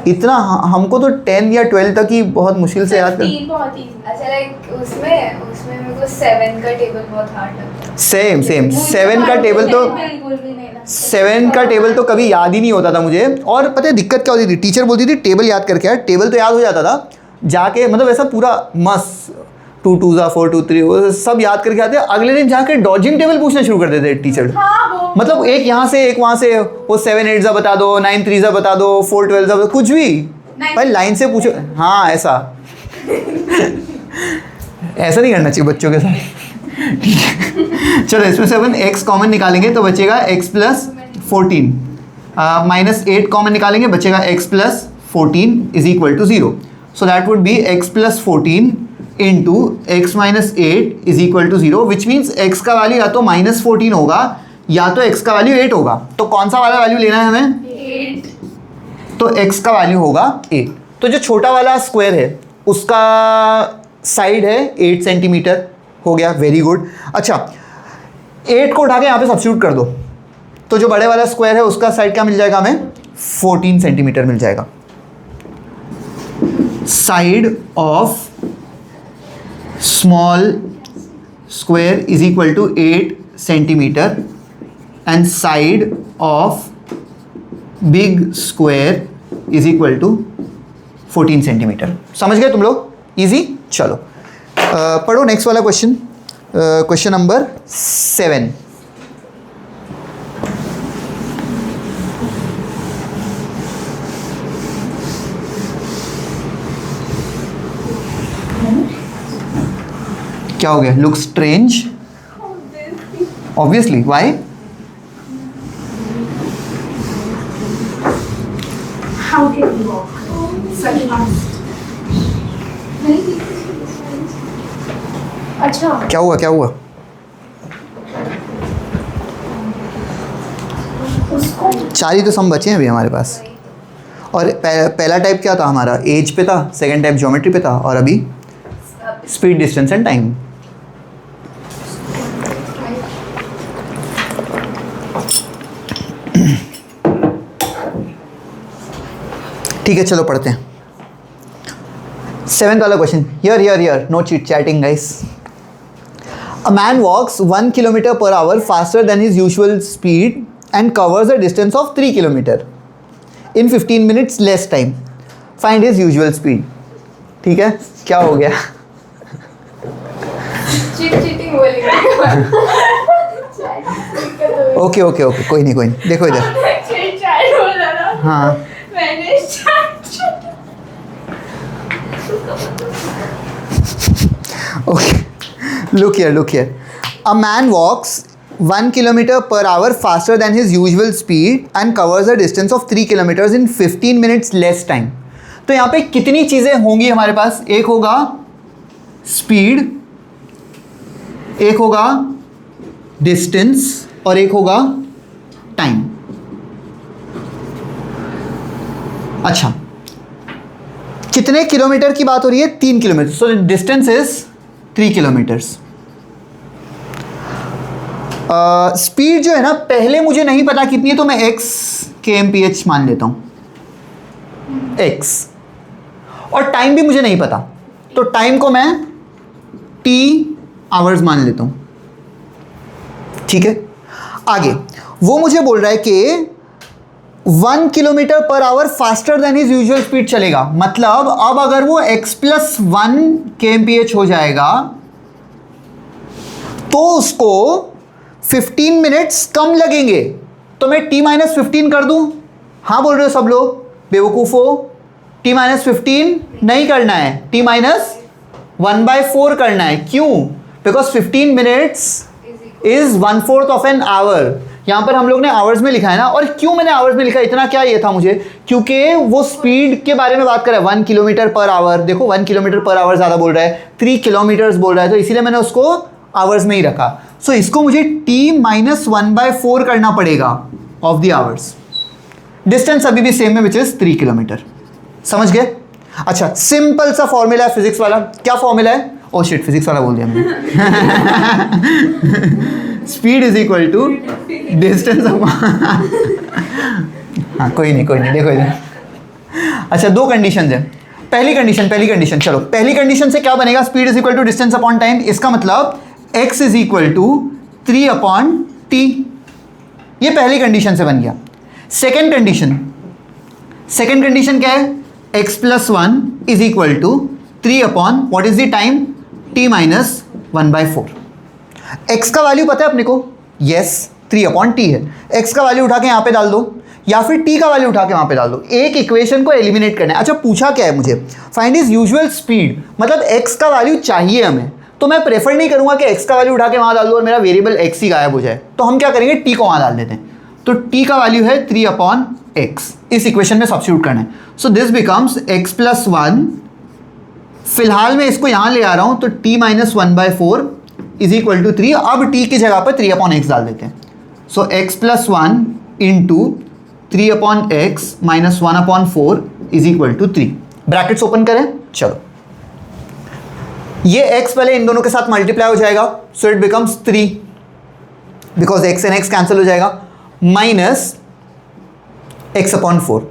इतना हमको तो 10 या 12 तक ही बहुत मुश्किल से याद कर. 3 बहुत ही. अच्छा लाइक उसमें मेरे को 7 का टेबल बहुत हार्ड लगता है. सेम 7 का टेबल तो बिल्कुल भी नहीं लगता. 7 का टेबल तो कभी याद ही नहीं होता था मुझे. और पता है दिक्कत क्या होती थी, टीचर बोलती थी टेबल याद करके यार, टेबल तो याद हो जाता था जाके, मतलब ऐसा पूरा मस्त 2 2 4 2 3 वो सब याद करके आते. अगले दिन जाके डॉजिंग टेबल पूछना शुरू कर देते टीचर. हाँ वो मतलब एक यहाँ से एक वहाँ से, वो 7 8 बता दो, 9 3 बता दो, 4 12 कुछ भी भाई लाइन से पूछो. हाँ ऐसा ऐसा नहीं करना चाहिए बच्चों के साथ. ठीक है चलो इसमें से अपन x कॉमन निकालेंगे तो बचेगा x प्लस 14, माइनस 8 कॉमन निकालेंगे बचेगा x plus 14 is equal to 0. So that would be x plus 14 into x minus 8 is equal to 0, which means x का वैल्यू या तो माइनस 14 होगा या तो x का वैल्यू 8 होगा. तो कौन सा वाला वैल्यू लेना है हमें? 8. तो x का वैल्यू होगा 8. तो जो छोटा वाला स्क्वायर है उसका साइड है 8 सेंटीमीटर, हो गया. Very good. अच्छा 8 को उठा के यहाँ पे सब्स्टिट्यूट कर दो, तो जो बड़े वाला स्क्वायर है उसका साइड क्या मिल जाएगा हमें? 14 सेंटीमीटर मिल जाएगा. Side of small square is equal to 8 centimetre and side of big square is equal to 14 centimetre. समझ गए तुम लोग? इजी. चलो पढ़ो नेक्स्ट वाला क्वेश्चन, क्वेश्चन नंबर 7. क्या हो गया? Look strange. Obviously. Why? How can you walk such fast? अच्छा क्या हुआ? क्या हुआ? उसको 4 ही तो सम बचे हैं अभी हमारे पास. और पहला टाइप क्या था हमारा? एज पे था. सेकंड टाइप ज्योमेट्री पे था. और अभी स्पीड, डिस्टेंस एंड टाइम. ठीक है चलो पढ़ते हैं. 7th वाला question. Here no cheat chatting guys. A man walks 1 kilometre per hour faster than his usual speed and covers a distance of 3 kilometre in 15 minutes less time. Find his usual speed. ठीक है क्या हो गया? Cheating बोलेगा. Okay कोई नहीं देखो इधर. हाँ मैंने okay look here. A man walks 1 kilometre per hour faster than his usual speed and covers a distance of 3 kilometres in 15 minutes less time. तो यहाँ पे कितनी चीज़ें होंगी हमारे पास? एक होगा स्पीड, एक होगा डिस्टेंस और एक होगा टाइम। अच्छा, कितने किलोमीटर की बात हो रही है? 3 kilometre. So distance is 3 kilometres. Speed जो है ना, पहले मुझे नहीं पता कितनी है, तो मैं x kmph मान लेता हूं, x। और टाइम भी मुझे नहीं पता, तो टाइम को मैं t आवर्स मान लेता हूं। ठीक है, आगे वो मुझे बोल रहा है कि 1 kilometre per hour faster than his usual speed चलेगा। मतलब अब अगर वो x+1 kmph हो जाएगा तो उसको 15 मिनट्स कम लगेंगे। तो मैं t-15 कर दूं? हाँ बोल रहे हो सब लोग, बेवकूफ़ो। t-15 नहीं करना है, t-1/4 करना है। क्यों? Because 15 minutes is 1/4 of an hour. यहाँ पर हम लोग ने आवर्स में लिखा है ना, और क्यों मैंने आवर्स में लिखा, इतना क्या ये था मुझे, क्योंकि वो स्पीड के बारे में बात कर रहा है। 1 किलोमीटर पर आवर, देखो 1 किलोमीटर पर आवर ज़्यादा बोल रहा है, 3 किलोमीटर्स बोल रहा है, तो इसीलिए मैंने उसको आवर्स में ही रखा। सो इसको मुझे t-1/4 करना पड़ेगा ऑफ द आवर्स। डिस्टेंस अभी भी सेम है, विच इज 3 किलोमीटर। समझ गए? अच्छा, सिंपल सा फॉर्मूला है फिजिक्स वाला। क्या फॉर्मूला है? ओ शिट, फिजिक्स वाला बोल दिया मैंने। Speed is equal to distance. हाँ कोई नहीं, देखो इधर। अच्छा, दो कंडीशन है। पहली कंडीशन चलो, पहली कंडीशन से क्या बनेगा? Speed is equal to distance upon time. इसका मतलब x is equal to 3/t। ये पहली कंडीशन से बन गया। सेकेंड कंडीशन क्या है? x+1 is equal to 3/, what is the time? t-1/4। x का वैल्यू पता है अपने को? यस, 3/t है। x का वैल्यू उठा के यहाँ पे डाल दो, या फिर t का वैल्यू उठा के वहाँ पे डाल दो। एक इक्वेशन को एलिमिनेट करना है। अच्छा, पूछा क्या है मुझे? फाइंड इज यूजुअल स्पीड, मतलब x का वैल्यू चाहिए हमें, तो मैं प्रेफर नहीं करूँगा कि x का वैल्यू उठा के वहाँ डाल दो और मेरा वेरिएबल x ही गायब हो जाए। तो हम क्या करेंगे? t को वहाँ डाल देते हैं। तो t का वैल्यू है 3/x, इस इक्वेशन में सब्स्टिट्यूट करना है। So this becomes x+1। फिलहाल मैं इसको यहाँ ले आ रहा हूँ, तो t-1/4 इज इक्वल टू 3। अब t की जगह पर 3/x डाल देते हैं। So x+1 into 3/x minus 1/4 is equal to 3। Brackets open करें। चलो, ये x पहले इन दोनों के साथ मल्टीप्लाई हो जाएगा, so it becomes 3, because x and x cancel हो जाएगा, माइनस x/4।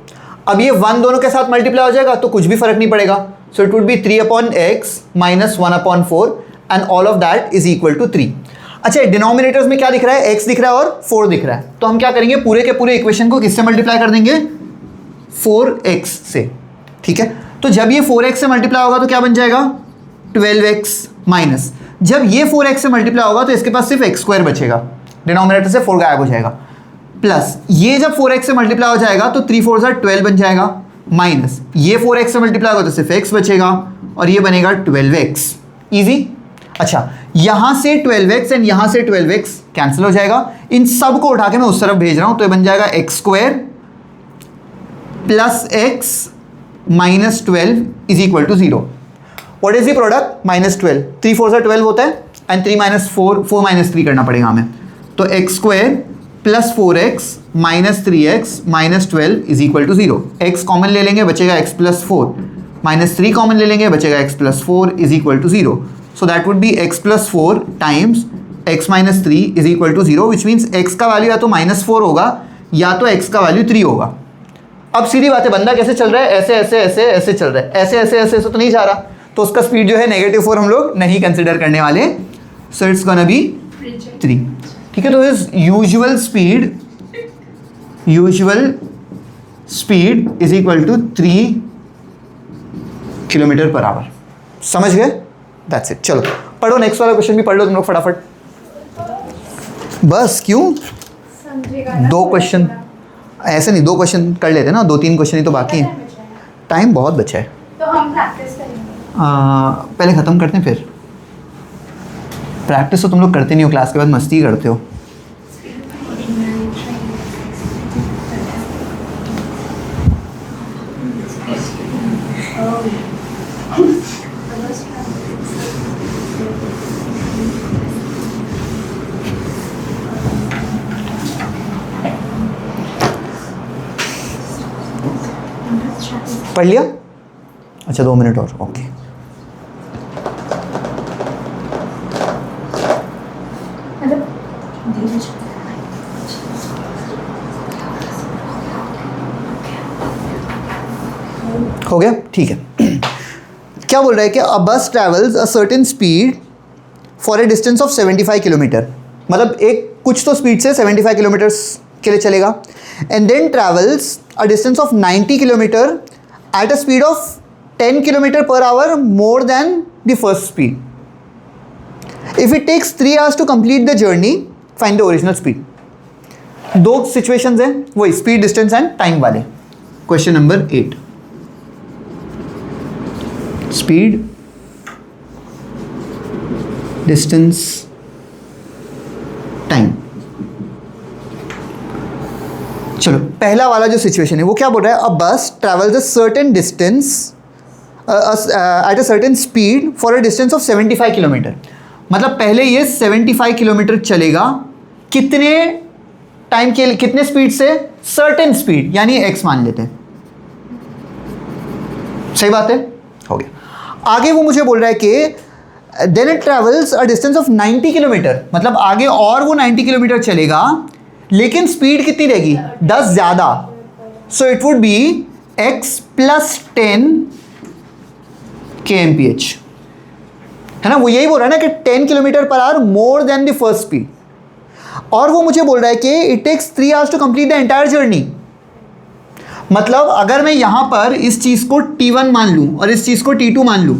अब ये 1 दोनों के साथ मल्टीप्लाई हो जाएगा तो कुछ भी फर्क नहीं पड़ेगा, so it would be 3/x minus 1/4 and all of that is equal to 3। अच्छा, डिनोमिनेटर्स में क्या दिख रहा है? x दिख रहा है और 4 दिख रहा है। तो हम क्या करेंगे? पूरे के पूरे इक्वेशन को किससे मल्टीप्लाई कर देंगे? 4x से। ठीक है, तो जब ये 4x से मल्टीप्लाई होगा तो क्या बन जाएगा? 12x माइनस, जब ये 4x से मल्टीप्लाई होगा तो इसके पास सिर्फ x² बचेगा, डिनोमिनेटर से 4 गायब हो जाएगा, प्लस ये जब 4x से मल्टीप्लाई हो जाएगा तो 3 4 12 बन जाएगा, माइनस ये 4x से मल्टीप्लाई होगा तो सिर्फ x बचेगा और ये बनेगा 12x। इजी। अच्छा, यहां से 12x एंड यहां से 12x कैंसिल हो जाएगा। इन सब को उठा के मैं उस तरफ भेज रहा हूं, तो ये बन जाएगा x² plus x minus 12 is equal to 0। What is the product? -12। 3 4 12 होता है एंड 3 - 4 4 - 3 करना पड़ेगा हमें, तो x² plus 4x minus 3x minus 12 is equal to 0। x common ले लेंगे, बचेगा x+4, माइनस 3 कॉमन ले लेंगे, बचेगा x+4 is equal to 0। So that would be x+4 times x minus 3 is equal to 0, which means x का value या तो -4 होगा या तो x का वैल्यू 3 होगा। अब सीधी बात है, बंदा कैसे चल रहा है? ऐसे ऐसे ऐसे ऐसे चल रहा है, ऐसे ऐसे ऐसे ऐसे तो नहीं जा रहा, तो उसका स्पीड जो है -4 हम लोग नहीं कंसिडर करने वाले, सो इट्स गोना बी 3। ठीक है, तो is usual speed is equal to 3 kilometre per hour. समझ गए? That's it. चलो पढ़ो, नेक्स्ट वाला क्वेश्चन भी पढ़ लो तुम लोग फटाफट। बस क्यों? 2 क्वेश्चन ऐसे नहीं, 2 क्वेश्चन कर लेते ना, 2-3 क्वेश्चन ही तो बाकी हैं, टाइम बहुत बचा है। तो हम प्रैक्टिस करेंगे। पहले ख़त्म करते हैं, फिर प्रैक्टिस तो तुम लोग करते नहीं हो, क्लास के बाद मस्ती करते हो। पढ़ लिया? अच्छा 2 मिनट और, ओके। हो गया, ठीक है। क्या बोल रहा है कि अ बस travels a certain speed for a distance of 75 kilometre, मतलब एक कुछ तो स्पीड से 75 किलोमीटर्स के लिए चलेगा, and then travels a distance of 90 kilometre at a speed of 10 kilometre per hour more than the first speed. If it takes 3 hours to complete the journey, find the original speed. 2 situations हैं, वही speed, distance and time वाले। Question number 8, speed, distance, time. चलो पहला वाला जो situation है वो क्या बोल रहा है, अ बस travels a certain distance at a certain speed for a distance of 75 kilometre. मतलब पहले ये 75 किलोमीटर चलेगा, कितने टाइम के लिए, कितने स्पीड से, सर्टेन स्पीड, यानी x मान लेते हैं। सही बात है, हो गया। आगे वो मुझे बोल रहा है कि then it travels a distance of 90 kilometre, मतलब आगे और वो 90 किलोमीटर चलेगा, लेकिन स्पीड कितनी रहेगी, 10 ज़्यादा। सो it would be x plus 10 kmph, है ना। वो यही बोल रहा है ना कि 10 kilometre per hour more than the first speed. और वो मुझे बोल रहा है कि it takes 3 hours to complete the entire journey. मतलब अगर मैं यहाँ पर इस चीज़ को T1 मान लूँ और इस चीज़ को T2 मान लूँ,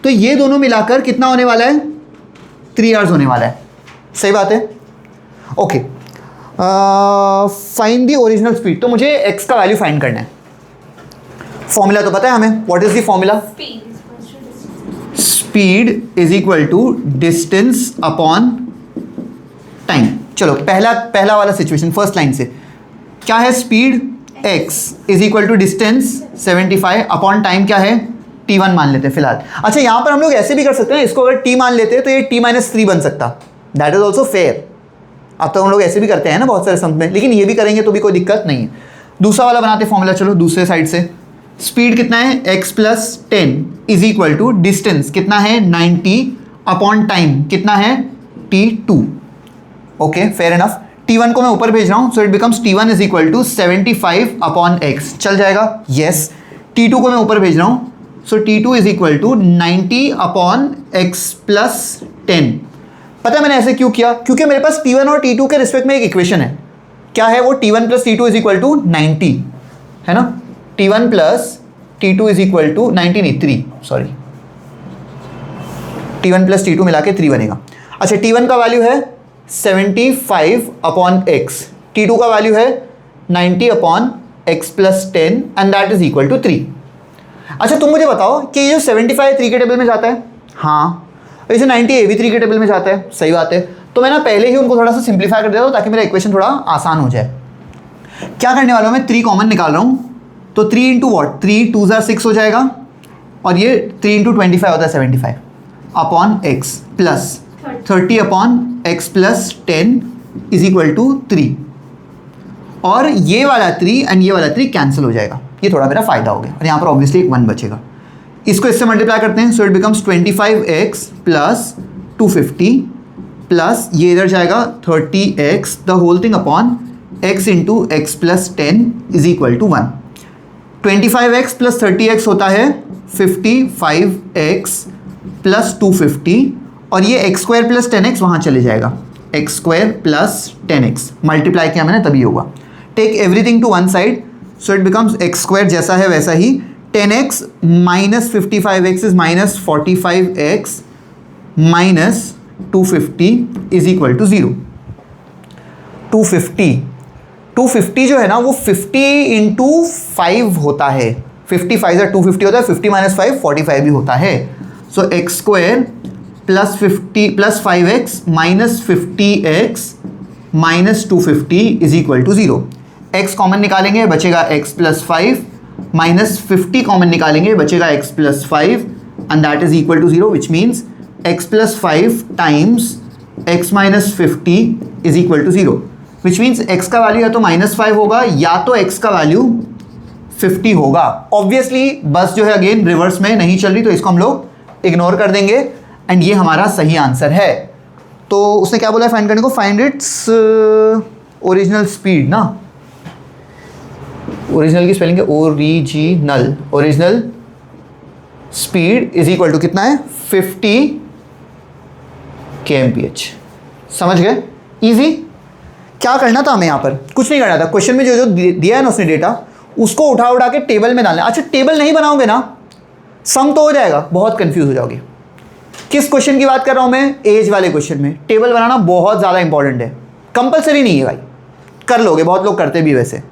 तो ये दोनों मिलाकर कितना होने वाला है, 3 hours होने वाला है। सही बात है, okay. Find the original speed, तो मुझे x का वैल्यू फाइंड करना है। फॉर्मूला तो पता है हमें, what is the formula, speed is equal to distance upon time. चलो पहला वाला सिचुएशन, फर्स्ट लाइन से क्या है, speed x is equal to distance 75 upon time क्या है, t1 मान लेते हैं फिलहाल। अच्छा यहाँ पर हम लोग ऐसे भी कर सकते हैं, इसको अगर t मान लेते हैं तो ये t-3 बन सकता, दैट इज ऑल्सो फेयर। अब तो हम लोग ऐसे भी करते हैं ना बहुत सारे सम में, लेकिन ये भी करेंगे तो भी कोई दिक्कत नहीं है। दूसरा वाला बनाते फॉर्मूला, चलो दूसरे साइड से। स्पीड कितना है, x plus 10 is equal to distance कितना है 90 अपॉन टाइम कितना है t2। Okay fair enough. t1 को मैं ऊपर भेज रहा हूँ, so it becomes t1 is equal to 75 upon x, चल जाएगा, यस। t2 को मैं ऊपर भेज रहा हूँ, so t2 is equal to 90 upon x plus 10। पता है मैंने ऐसे क्यों किया, क्योंकि मेरे पास t1 और t2 के रिस्पेक्ट में एक इक्वेशन है। क्या है वो, t1 plus t2 is equal to 90, है ना। t1 plus t2 is equal to 90 नहीं 3, सॉरी, t1 प्लस t2 मिला के 3 बनेगा। अच्छा t1 का वैल्यू है 75 अपॉन x, t2 का वैल्यू है 90 upon x plus 10 and that is equal to 3। अच्छा तुम मुझे बताओ कि ये जो 75 3 के टेबल में जाता है, हाँ, ये जो 90 ये भी 3 के टेबल में जाता है, सही बात है। तो मैं ना पहले ही उनको थोड़ा सा सिंप्लीफाई कर देता हूँ ताकि मेरा इक्वेशन थोड़ा आसान हो जाए। क्या करने वाला हूँ मैं, 3 कॉमन निकाल रहा हूँ, तो 3 इंटू वॉट, 3 2 6 हो जाएगा, और ये 3 इंटू 25 होता है 75 upon x plus 30 upon x plus 10 is equal to 3, और ये वाला 3 एंड ये वाला 3 कैंसिल हो जाएगा, ये थोड़ा मेरा फायदा हो गया, और यहाँ पर ऑब्वियसली एक 1 बचेगा। इसको इससे मल्टीप्लाई करते हैं, so it becomes 25x plus 250 प्लस ये इधर जाएगा 30x the whole thing upon x into x plus 10 is equal to 1। 25x plus 30x होता है 55x प्लस 250, और ये एक्स स्क्वायर प्लस 10x वहाँ चले जाएगा, x square plus 10x multiply किया मैंने तभी होगा। Take everything to one side, so it becomes x square जैसा है वैसा ही, 10x minus 55x is minus 45x minus 250 is equal to 0। 250 जो है ना वो 50 इंटू 5 होता है, 55 से 250 होता है, 50 माइनस 5 45 भी होता है। So x square plus 50 plus 5x minus 50x minus 250 is equal to 0। x common निकालेंगे, बचेगा x प्लस 5 -50 कॉमन निकालेंगे, बचेगा x + 5 and that is equal to 0, which means x + 5 times x - 50 is equal to 0, which means x का value या तो -5 होगा या तो x का वैल्यू 50 होगा। ऑब्वियसली बस जो है अगेन रिवर्स में नहीं चल रही, तो इसको हम लोग इग्नोर कर देंगे एंड ये हमारा सही आंसर है। तो उसने क्या बोला है फाइंड करने को, फाइंड इट्स ओरिजिनल स्पीड ना, ओरिजिनल की स्पेलिंग है original, original speed is equal to कितना है 50 kmph। समझ गए? इजी। क्या करना था हमें यहाँ पर, कुछ नहीं करना था, क्वेश्चन में जो जो दिया है ना उसने डेटा, उसको उठा उठा के टेबल में डालना। अच्छा टेबल नहीं बनाओगे ना, सम तो हो जाएगा, बहुत कंफ्यूज हो जाओगे। किस क्वेश्चन की बात कर रहा हूं मैं, एज वाले क्वेश्चन में टेबल बनाना बहुत ज़्यादा इंपॉर्टेंट है, कंपलसरी नहीं है भाई, कर लोगे, बहुत लोग करते भी वैसे।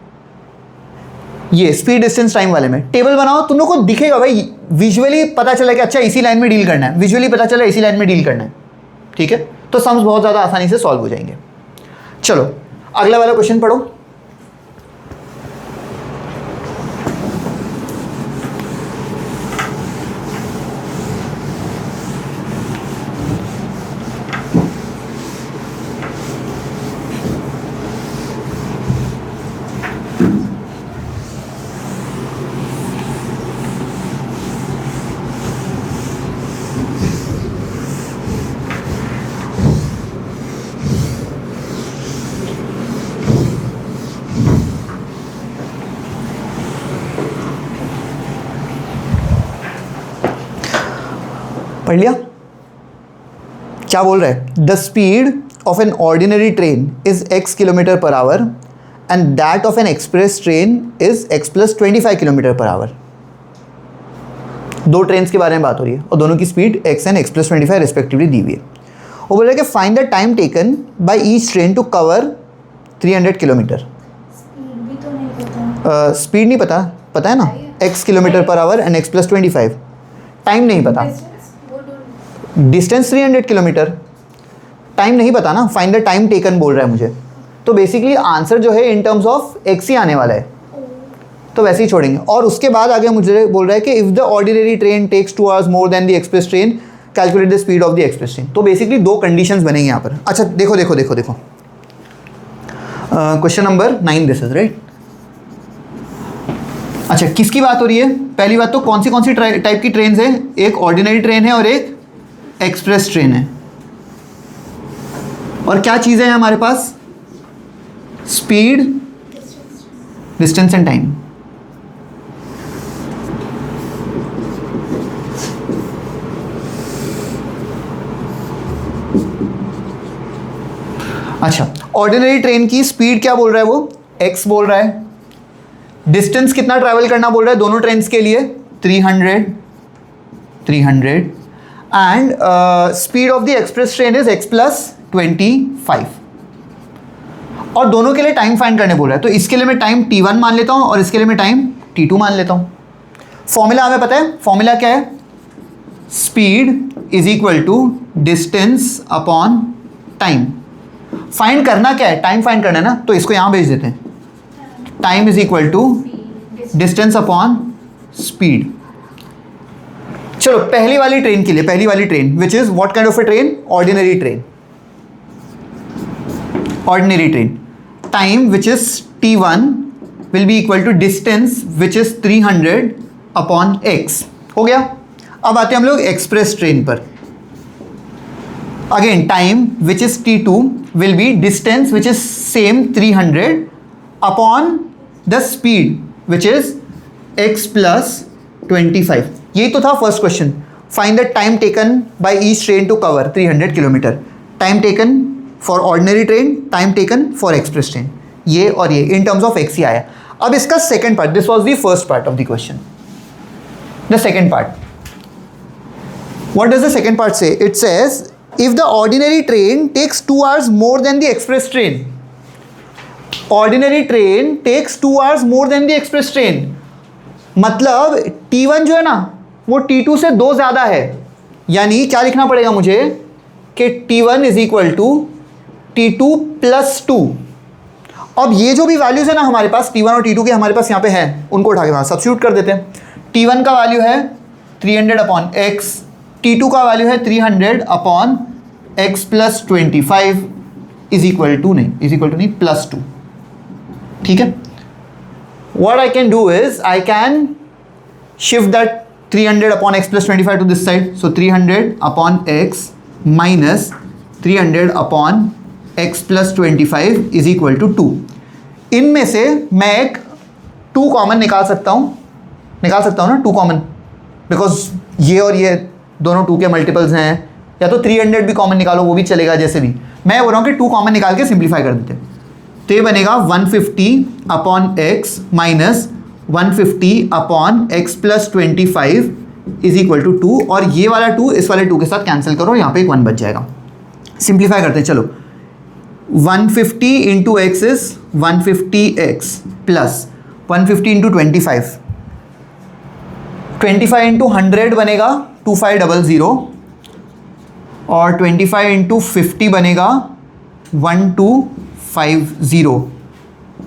ये स्पीड डिस्टेंस टाइम वाले में टेबल बनाओ, तुम लोग को दिखेगा भाई, विजुअली पता चला कि अच्छा इसी लाइन में डील करना है, विजुअली पता चला इसी लाइन में डील करना है, ठीक है, तो सम्स बहुत ज़्यादा आसानी से सॉल्व हो जाएंगे। चलो अगला वाला क्वेश्चन पढ़ो। पढ़ लिया? क्या बोल रहा है, the speed of an ordinary train is x km/h and that of N express train is x + 25 km/h। दो ट्रेन के बारे में बात हो रही है और दोनों की speed x and x + 25 respectively दी हुई है। वो बोल रहा है कि find the time taken by each train to cover 300 kilometre. Speed भी तो नहीं पता। स्पीड नहीं पता, पता है ना, x km/h and x + 25। Time नहीं पता, डिस्टेंस 300 किलोमीटर, टाइम नहीं पता ना, फाइंड द टाइम टेकन बोल रहा है मुझे, तो बेसिकली आंसर जो है इन टर्म्स ऑफ x ही आने वाला है, तो वैसे ही छोड़ेंगे। और उसके बाद आगे मुझे बोल रहा है कि if the ordinary train takes 2 hours more than the express train calculate the speed of the express train. तो बेसिकली दो कंडीशंस बनेंगे यहाँ पर। अच्छा देखो देखो देखो देखो, question number 9 this is right. अच्छा किसकी बात हो रही है, पहली बात तो कौन सी टाइप की ट्रेन है, एक ऑर्डिनरी ट्रेन है और एक एक्सप्रेस ट्रेन है, और क्या चीज़ें हैं हमारे पास, स्पीड, डिस्टेंस एंड टाइम। अच्छा ऑर्डिनरी ट्रेन की स्पीड क्या बोल रहा है वो, x बोल रहा है, डिस्टेंस कितना ट्रैवल करना बोल रहा है दोनों ट्रेन्स के लिए 300 and speed of the express train is x + 25, और दोनों के लिए टाइम फाइंड करने बोल रहा है। तो इसके लिए मैं टाइम t1 मान लेता हूँ और इसके लिए मैं टाइम t2 मान लेता हूँ। फॉर्मूला हमें पता है, फॉर्मूला क्या है, speed is equal to distance upon time. फाइंड करना क्या है, टाइम फाइंड करना है ना, तो इसको यहाँ भेज देते हैं, time is equal to distance upon speed. चलो पहली वाली ट्रेन के लिए, पहली वाली train which is what kind of a train, ordinary train, ordinary train, time which is t1 will be equal to distance which is 300 upon x। हो गया। अब आते हैं हम लोग एक्सप्रेस ट्रेन पर। Again time which is t2 will be distance which is same 300 upon the speed which is x + 25। यही तो था first question, find the time taken by each train to cover 300 kilometre. Time taken for ordinary train, time taken for express train, ये और ये in terms of x ही आया। अब इसका second part, this was the first part of the question, the second part, what does the second part say, it says if the ordinary train takes 2 hours more than the express train, ordinary train takes 2 hours more than the express train, मतलब t1 जो है ना वो t2 से 2 ज़्यादा है, यानी क्या लिखना पड़ेगा मुझे कि t1 is equal to t2 + 2, अब ये जो भी वैल्यूज़ है ना हमारे पास T1 और T2 के हमारे पास यहाँ पे है, उनको उठा के वहाँ सब्स्टिट्यूट कर देते हैं। T1 का वैल्यू है 300 अपॉन x, T2 का वैल्यू है 300 upon x plus 25 is equal to नहीं प्लस 2। ठीक है, what I can do is I can shift that 300 upon x plus 25 to this side. So 300 upon x minus 300 upon x plus 25 is equal to 2. इनमें से मैं एक 2 common निकाल सकता हूँ ना 2 कॉमन, बिकॉज ये और ये दोनों 2 के मल्टीपल्स हैं, या तो 300 भी कॉमन निकालो वो भी चलेगा, जैसे भी मैं बोल रहा हूँ कि 2 कॉमन निकाल के सिंप्लीफाई कर देते हैं। तो ये बनेगा 150 upon x minus 150 upon x plus 25 is equal to 2, और ये वाला 2 इस वाले 2 के साथ कैंसिल करो, यहाँ पे एक 1 बच जाएगा। सिंप्लीफाई करते हैं, चलो 150 into x is 150x plus 150 into 25 into 100 बनेगा 2500, और 25 इंटू 50 बनेगा 1250,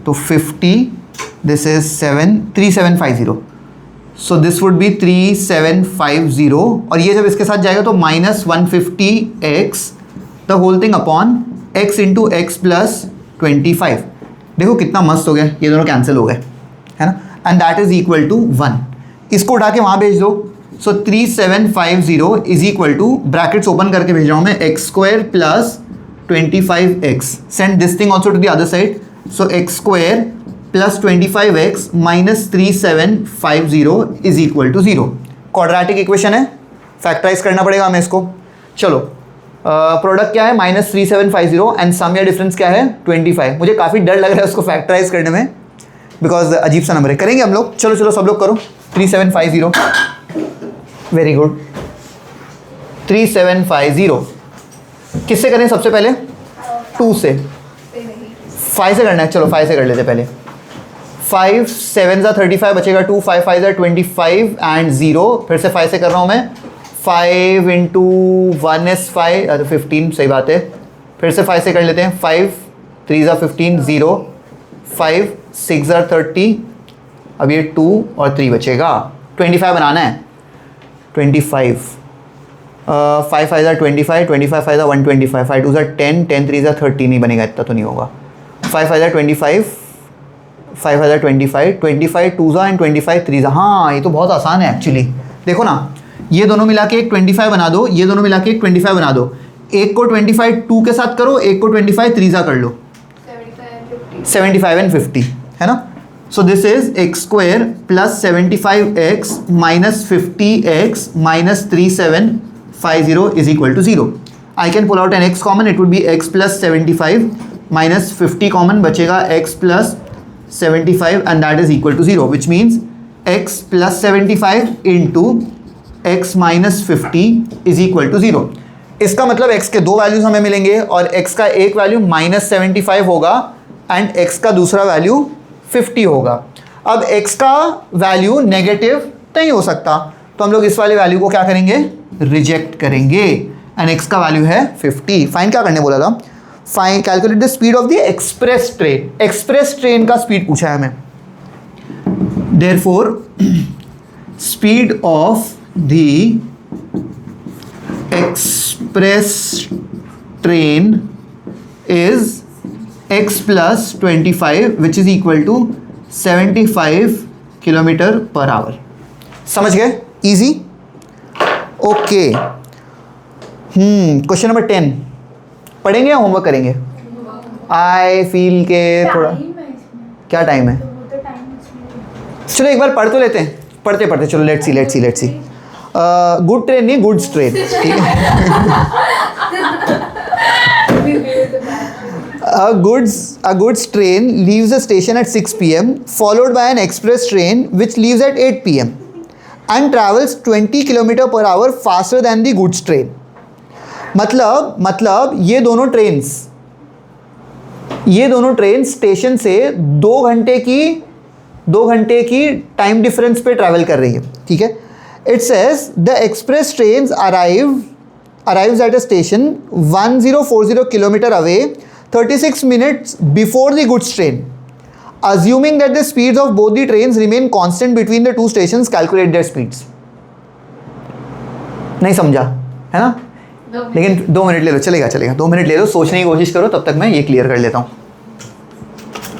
तो 50 this is 3750, so this would be 3750, और ये जब इसके साथ जाएगा तो minus 150x the whole thing upon x into x plus 25। देखो कितना मस्त हो गया, ये दोनों कैंसिल हो गए, है ना, and that is equal to 1। इसको उठा के वहाँ भेज दो, so 3750 is equal to, brackets open करके भेज रहा हूँ मैं, x square plus 25x, send this thing also to the other side, so x square plus 25x minus 3750 is equal to 0। Quadratic equation है, फैक्टराइज करना पड़ेगा हमें इसको। चलो प्रोडक्ट क्या है माइनस 3750 एंड सम या डिफरेंस क्या है 25। मुझे काफ़ी डर लग रहा है उसको फैक्टराइज करने में, बिकॉज अजीब सा नंबर है। करेंगे हम लोग, चलो सब लोग करो। 3750, वेरी गुड। 3750 किससे करें सबसे पहले? 2 से। 5 से करना है, चलो 5 से कर लेते पहले। 5 7 ज़ा 35 बचेगा 2, 5 5 ज़ा 25 एंड 0, फिर से 5 से कर रहा हूँ मैं। 5 इंटू 1 इज 5, 15, सही बात है। फिर से 5 से कर लेते हैं। 5 3 ज़ा 15, 0, 5 6 ज़ा 30, अब ये 2 और 3 बचेगा। 25 बनाना है, 25, 5 5 ज़ा 25, 25 5 ज़ा 125, 5 2 ज़ा 10, 10 3 ज़ा 30, नहीं बनेगा, इतना तो नहीं होगा। 5 5 ज़ा 25, 5 5 ज़ा 25, 25 2 ज़ा एंड 25 3 ज़ा। हाँ ये तो बहुत आसान है एक्चुअली, देखो ना, ये दोनों मिला के एक 25 बना दो, ये दोनों मिला के एक 25 बना दो। एक को 25 2 के साथ करो, एक को 25 3 ज़ा कर लो, 75 एंड 50, है ना। So this is x square plus 75x minus 50x minus 3750 is equal to 0। I can pull out an x common, it would be x plus 75 minus 50 common, बचेगा x plus 75 and that is equal to 0, which means x plus 75 into x minus 50 is equal to 0। इसका मतलब x के 2 values हमें मिलेंगे, और x का एक value minus 75 होगा एंड x का दूसरा वैल्यू 50 होगा। अब x का वैल्यू नेगेटिव नहीं हो सकता, तो हम लोग इस वाले वैल्यू को क्या करेंगे, रिजेक्ट करेंगे, एंड x का वैल्यू है 50। फाइन क्या करने बोला था, fine calculate the speed of the express train. Express train का स्पीड पूछा है हमें, therefore speed of the express train is x plus 25 which is equal to 75 kilometre per hour. समझ गए, इजी, ओके। क्वेश्चन नंबर 10 पढ़ेंगे या homework करेंगे? I feel के थोड़ा, क्या टाइम है? चलो एक बार पढ़ तो लेते हैं, पढ़ते चलो, लेट्स सी। गुड ट्रेन नहीं, गुड्स ट्रेन, ठीक है। A goods train leaves the station at 6 p.m. followed by an express train which leaves at 8 p.m. and travels 20 km per hour faster than the goods train. मतलब ये दोनों train station से 2 घंटे की time difference पे travel कर रही है, ठीक है। It says the express trains arrives at a station 1040 km away 36 minutes before the goods train. Assuming that the speeds of both the trains remain constant between the two stations, calculate their speeds. नहीं समझा है ना? लेकिन 2 minute ले लो, चलेगा चलेगा, 2 minute ले लो, सोचने की कोशिश करो, तब तक मैं ये क्लियर कर लेता हूँ.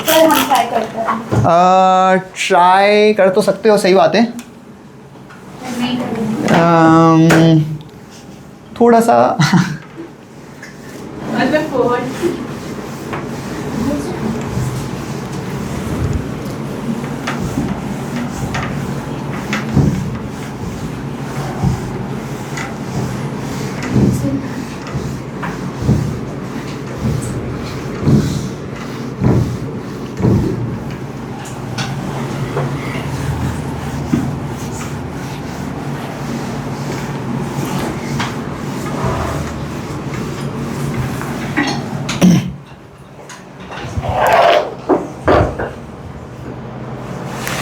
हम ट्राई करते हैं. ट्राई कर तो सकते हो, सही बात है. नहीं करेंगे. थोड़ा सा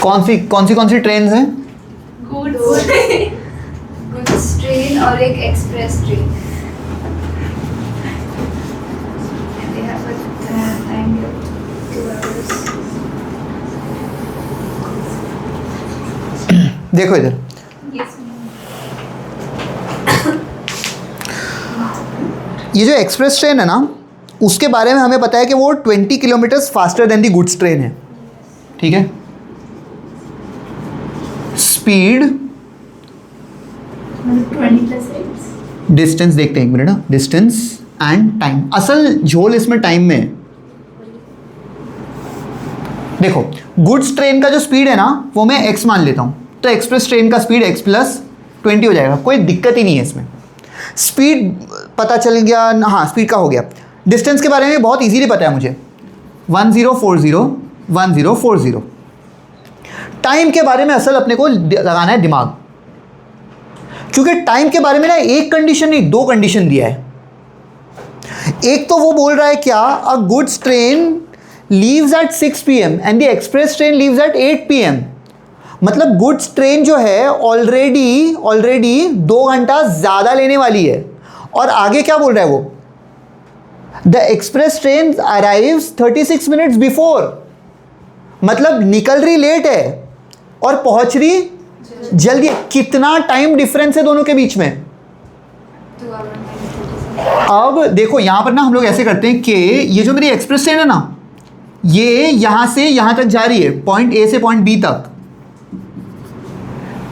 कौन सी ट्रेन हैं? गुड्स ट्रेन और एक express train. They have a time of 2 hours. देखो इधर, Yes. ये जो एक्सप्रेस ट्रेन है ना, उसके बारे में हमें पता है कि वो 20 kilometres faster than the goods train है. ठीक है. स्पीड, 20+8. डिस्टेंस देखते हैं एक मिनट ना, डिस्टेंस एंड टाइम. असल झोल इसमें टाइम में है. देखो गुड्स ट्रेन का जो स्पीड है ना, वो मैं x मान लेता हूं, तो एक्सप्रेस ट्रेन का स्पीड x + 20 हो जाएगा. कोई दिक्कत ही नहीं है इसमें. स्पीड पता चल गया, हाँ स्पीड का हो गया. डिस्टेंस के बारे में बहुत इजीली पता है मुझे, 1040 1040. टाइम के बारे में असल अपने को लगाना है दिमाग, क्योंकि टाइम के बारे में ना एक कंडीशन नहीं, 2 कंडीशन दिया है. एक तो वो बोल रहा है क्या, अ goods train leaves eight 6 PM and the express train leaves eight 8 PM. मतलब गुड्स ट्रेन जो है ऑलरेडी 2 घंटा ज़्यादा लेने वाली है. और आगे क्या बोल रहा है वो, the express train arrives 36 minutes before. मतलब निकल रही लेट है और पहुंच रही जल्दी. कितना टाइम डिफरेंस है दोनों के बीच में? 2 hours. अब देखो यहां पर ना हम लोग ऐसे करते हैं कि ये जो मेरी एक्सप्रेस ट्रेन है ना, ये यहां से यहां तक जा रही है, पॉइंट ए से पॉइंट बी तक.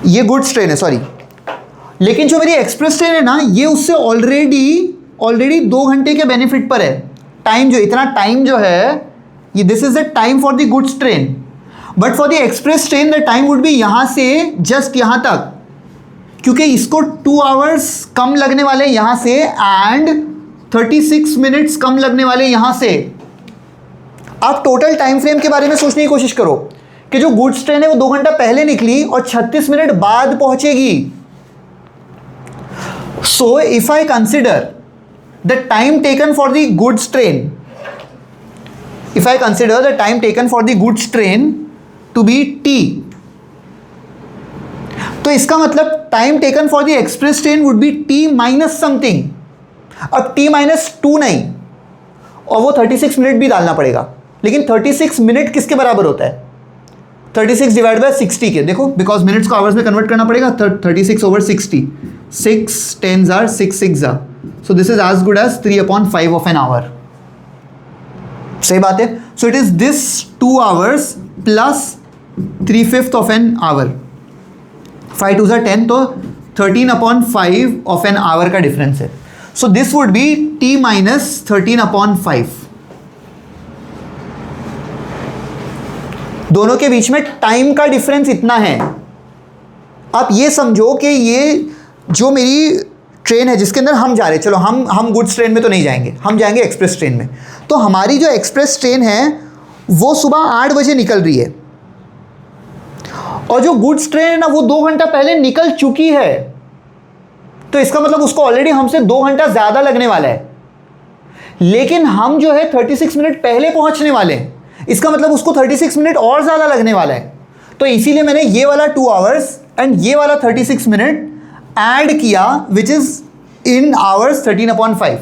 ये गुड्स ट्रेन है, सॉरी. लेकिन जो मेरी एक्सप्रेस ट्रेन है ना, ये उससे ऑलरेडी 2 घंटे के बेनिफिट पर है. टाइम जो इतना टाइम जो है, ये this is the time for the goods train. But for the express train the time would be यहां से जस्ट यहां तक, क्योंकि इसको 2 आवर्स कम लगने वाले यहां से एंड 36 मिनट्स कम लगने वाले यहां से. आप टोटल टाइम फ्रेम के बारे में सोचने की कोशिश करो कि जो गुड्स ट्रेन है वो 2 घंटा पहले निकली और 36 मिनट बाद पहुंचेगी. So if I consider the time taken for the goods train, if I consider the time taken for the goods train to be t, तो इसका मतलब time taken for the express train would be t minus something. अब t -2 नहीं, और वो 36 minute भी डालना पड़ेगा. लेकिन 36 मिनट किसके बराबर होता है? 36 डिवाइड बाय 60 के. देखो बिकॉज मिनट्स को आवर्स में कन्वर्ट करना पड़ेगा. 36/60, 6 10s are 6 6s are, so this is as good as 3/5 of an hour. सही बात है. So it is this 2 hours plus 3/5 of an hour. 5 2s are 10, तो 13/5 of an hour का difference है. So this would B t - 13/5. दोनों के बीच में time का डिफरेंस इतना है. आप ये समझो कि ये जो मेरी ट्रेन है जिसके अंदर हम जा रहे हैं, चलो हम गुड्स ट्रेन में तो नहीं जाएंगे, हम जाएंगे एक्सप्रेस ट्रेन में. तो हमारी जो एक्सप्रेस ट्रेन है वो सुबह 8 बजे निकल रही है, और जो गुड्स ट्रेन है ना वो 2 घंटा पहले निकल चुकी है. तो इसका मतलब उसको ऑलरेडी हमसे 2 घंटा ज़्यादा लगने वाला है. लेकिन हम जो है 36 मिनट पहले पहुंचने वाले हैं, इसका मतलब उसको 36 मिनट और ज़्यादा लगने वाला है. तो इसीलिए मैंने ये वाला 2 hours एंड ये वाला 36 मिनट ऐड किया, विच इज़ इन आवर्स 13/5.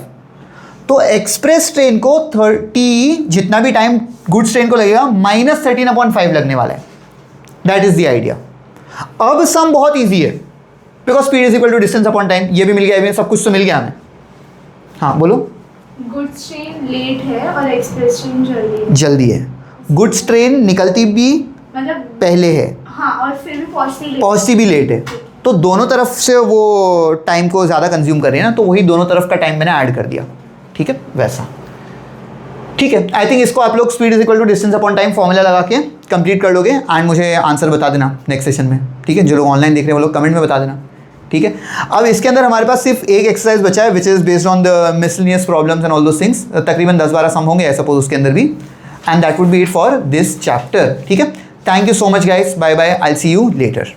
तो एक्सप्रेस ट्रेन को 30 जितना भी टाइम गुड्स ट्रेन को लगेगा -13/5 लगने वाला है। That is the idea. अब सम बहुत ईजी है, because speed is equal to distance upon time. ये भी मिल गया, ये सब कुछ तो मिल गया हमें। हाँ बोलो। गुड्स ट्रेन लेट है और एक्सप्रेस ट्रेन जल्दी है। जल्दी है। गुड्स ट्रेन निकलती भी मतलब पहले है, हाँ, और फिर भी पहुंचती भी लेट है, तो दोनों तरफ से वो टाइम को ज़्यादा कंज्यूम कर रही है ना, तो वही दोनों तरफ का टाइम मैंने ऐड कर दिया। ठीक है, वैसा। ठीक है, आई थिंक इसको आप लोग speed is equal to distance upon time formula लगा के कंप्लीट कर लोगे एंड मुझे आंसर बता देना नेक्स्ट सेशन में। ठीक है, जो लोग ऑनलाइन देख रहे हैं वो लोग कमेंट में बता देना। ठीक है, अब इसके अंदर हमारे पास सिर्फ एक एक्सरसाइज बचा है, which is based on the miscellaneous problems and all those things. तकरीबन 10-12 सम होंगे आई सपोज उसके अंदर भी, and that would be it for this chapter. ठीक है, thank you so much guys, bye bye, I will see you letter.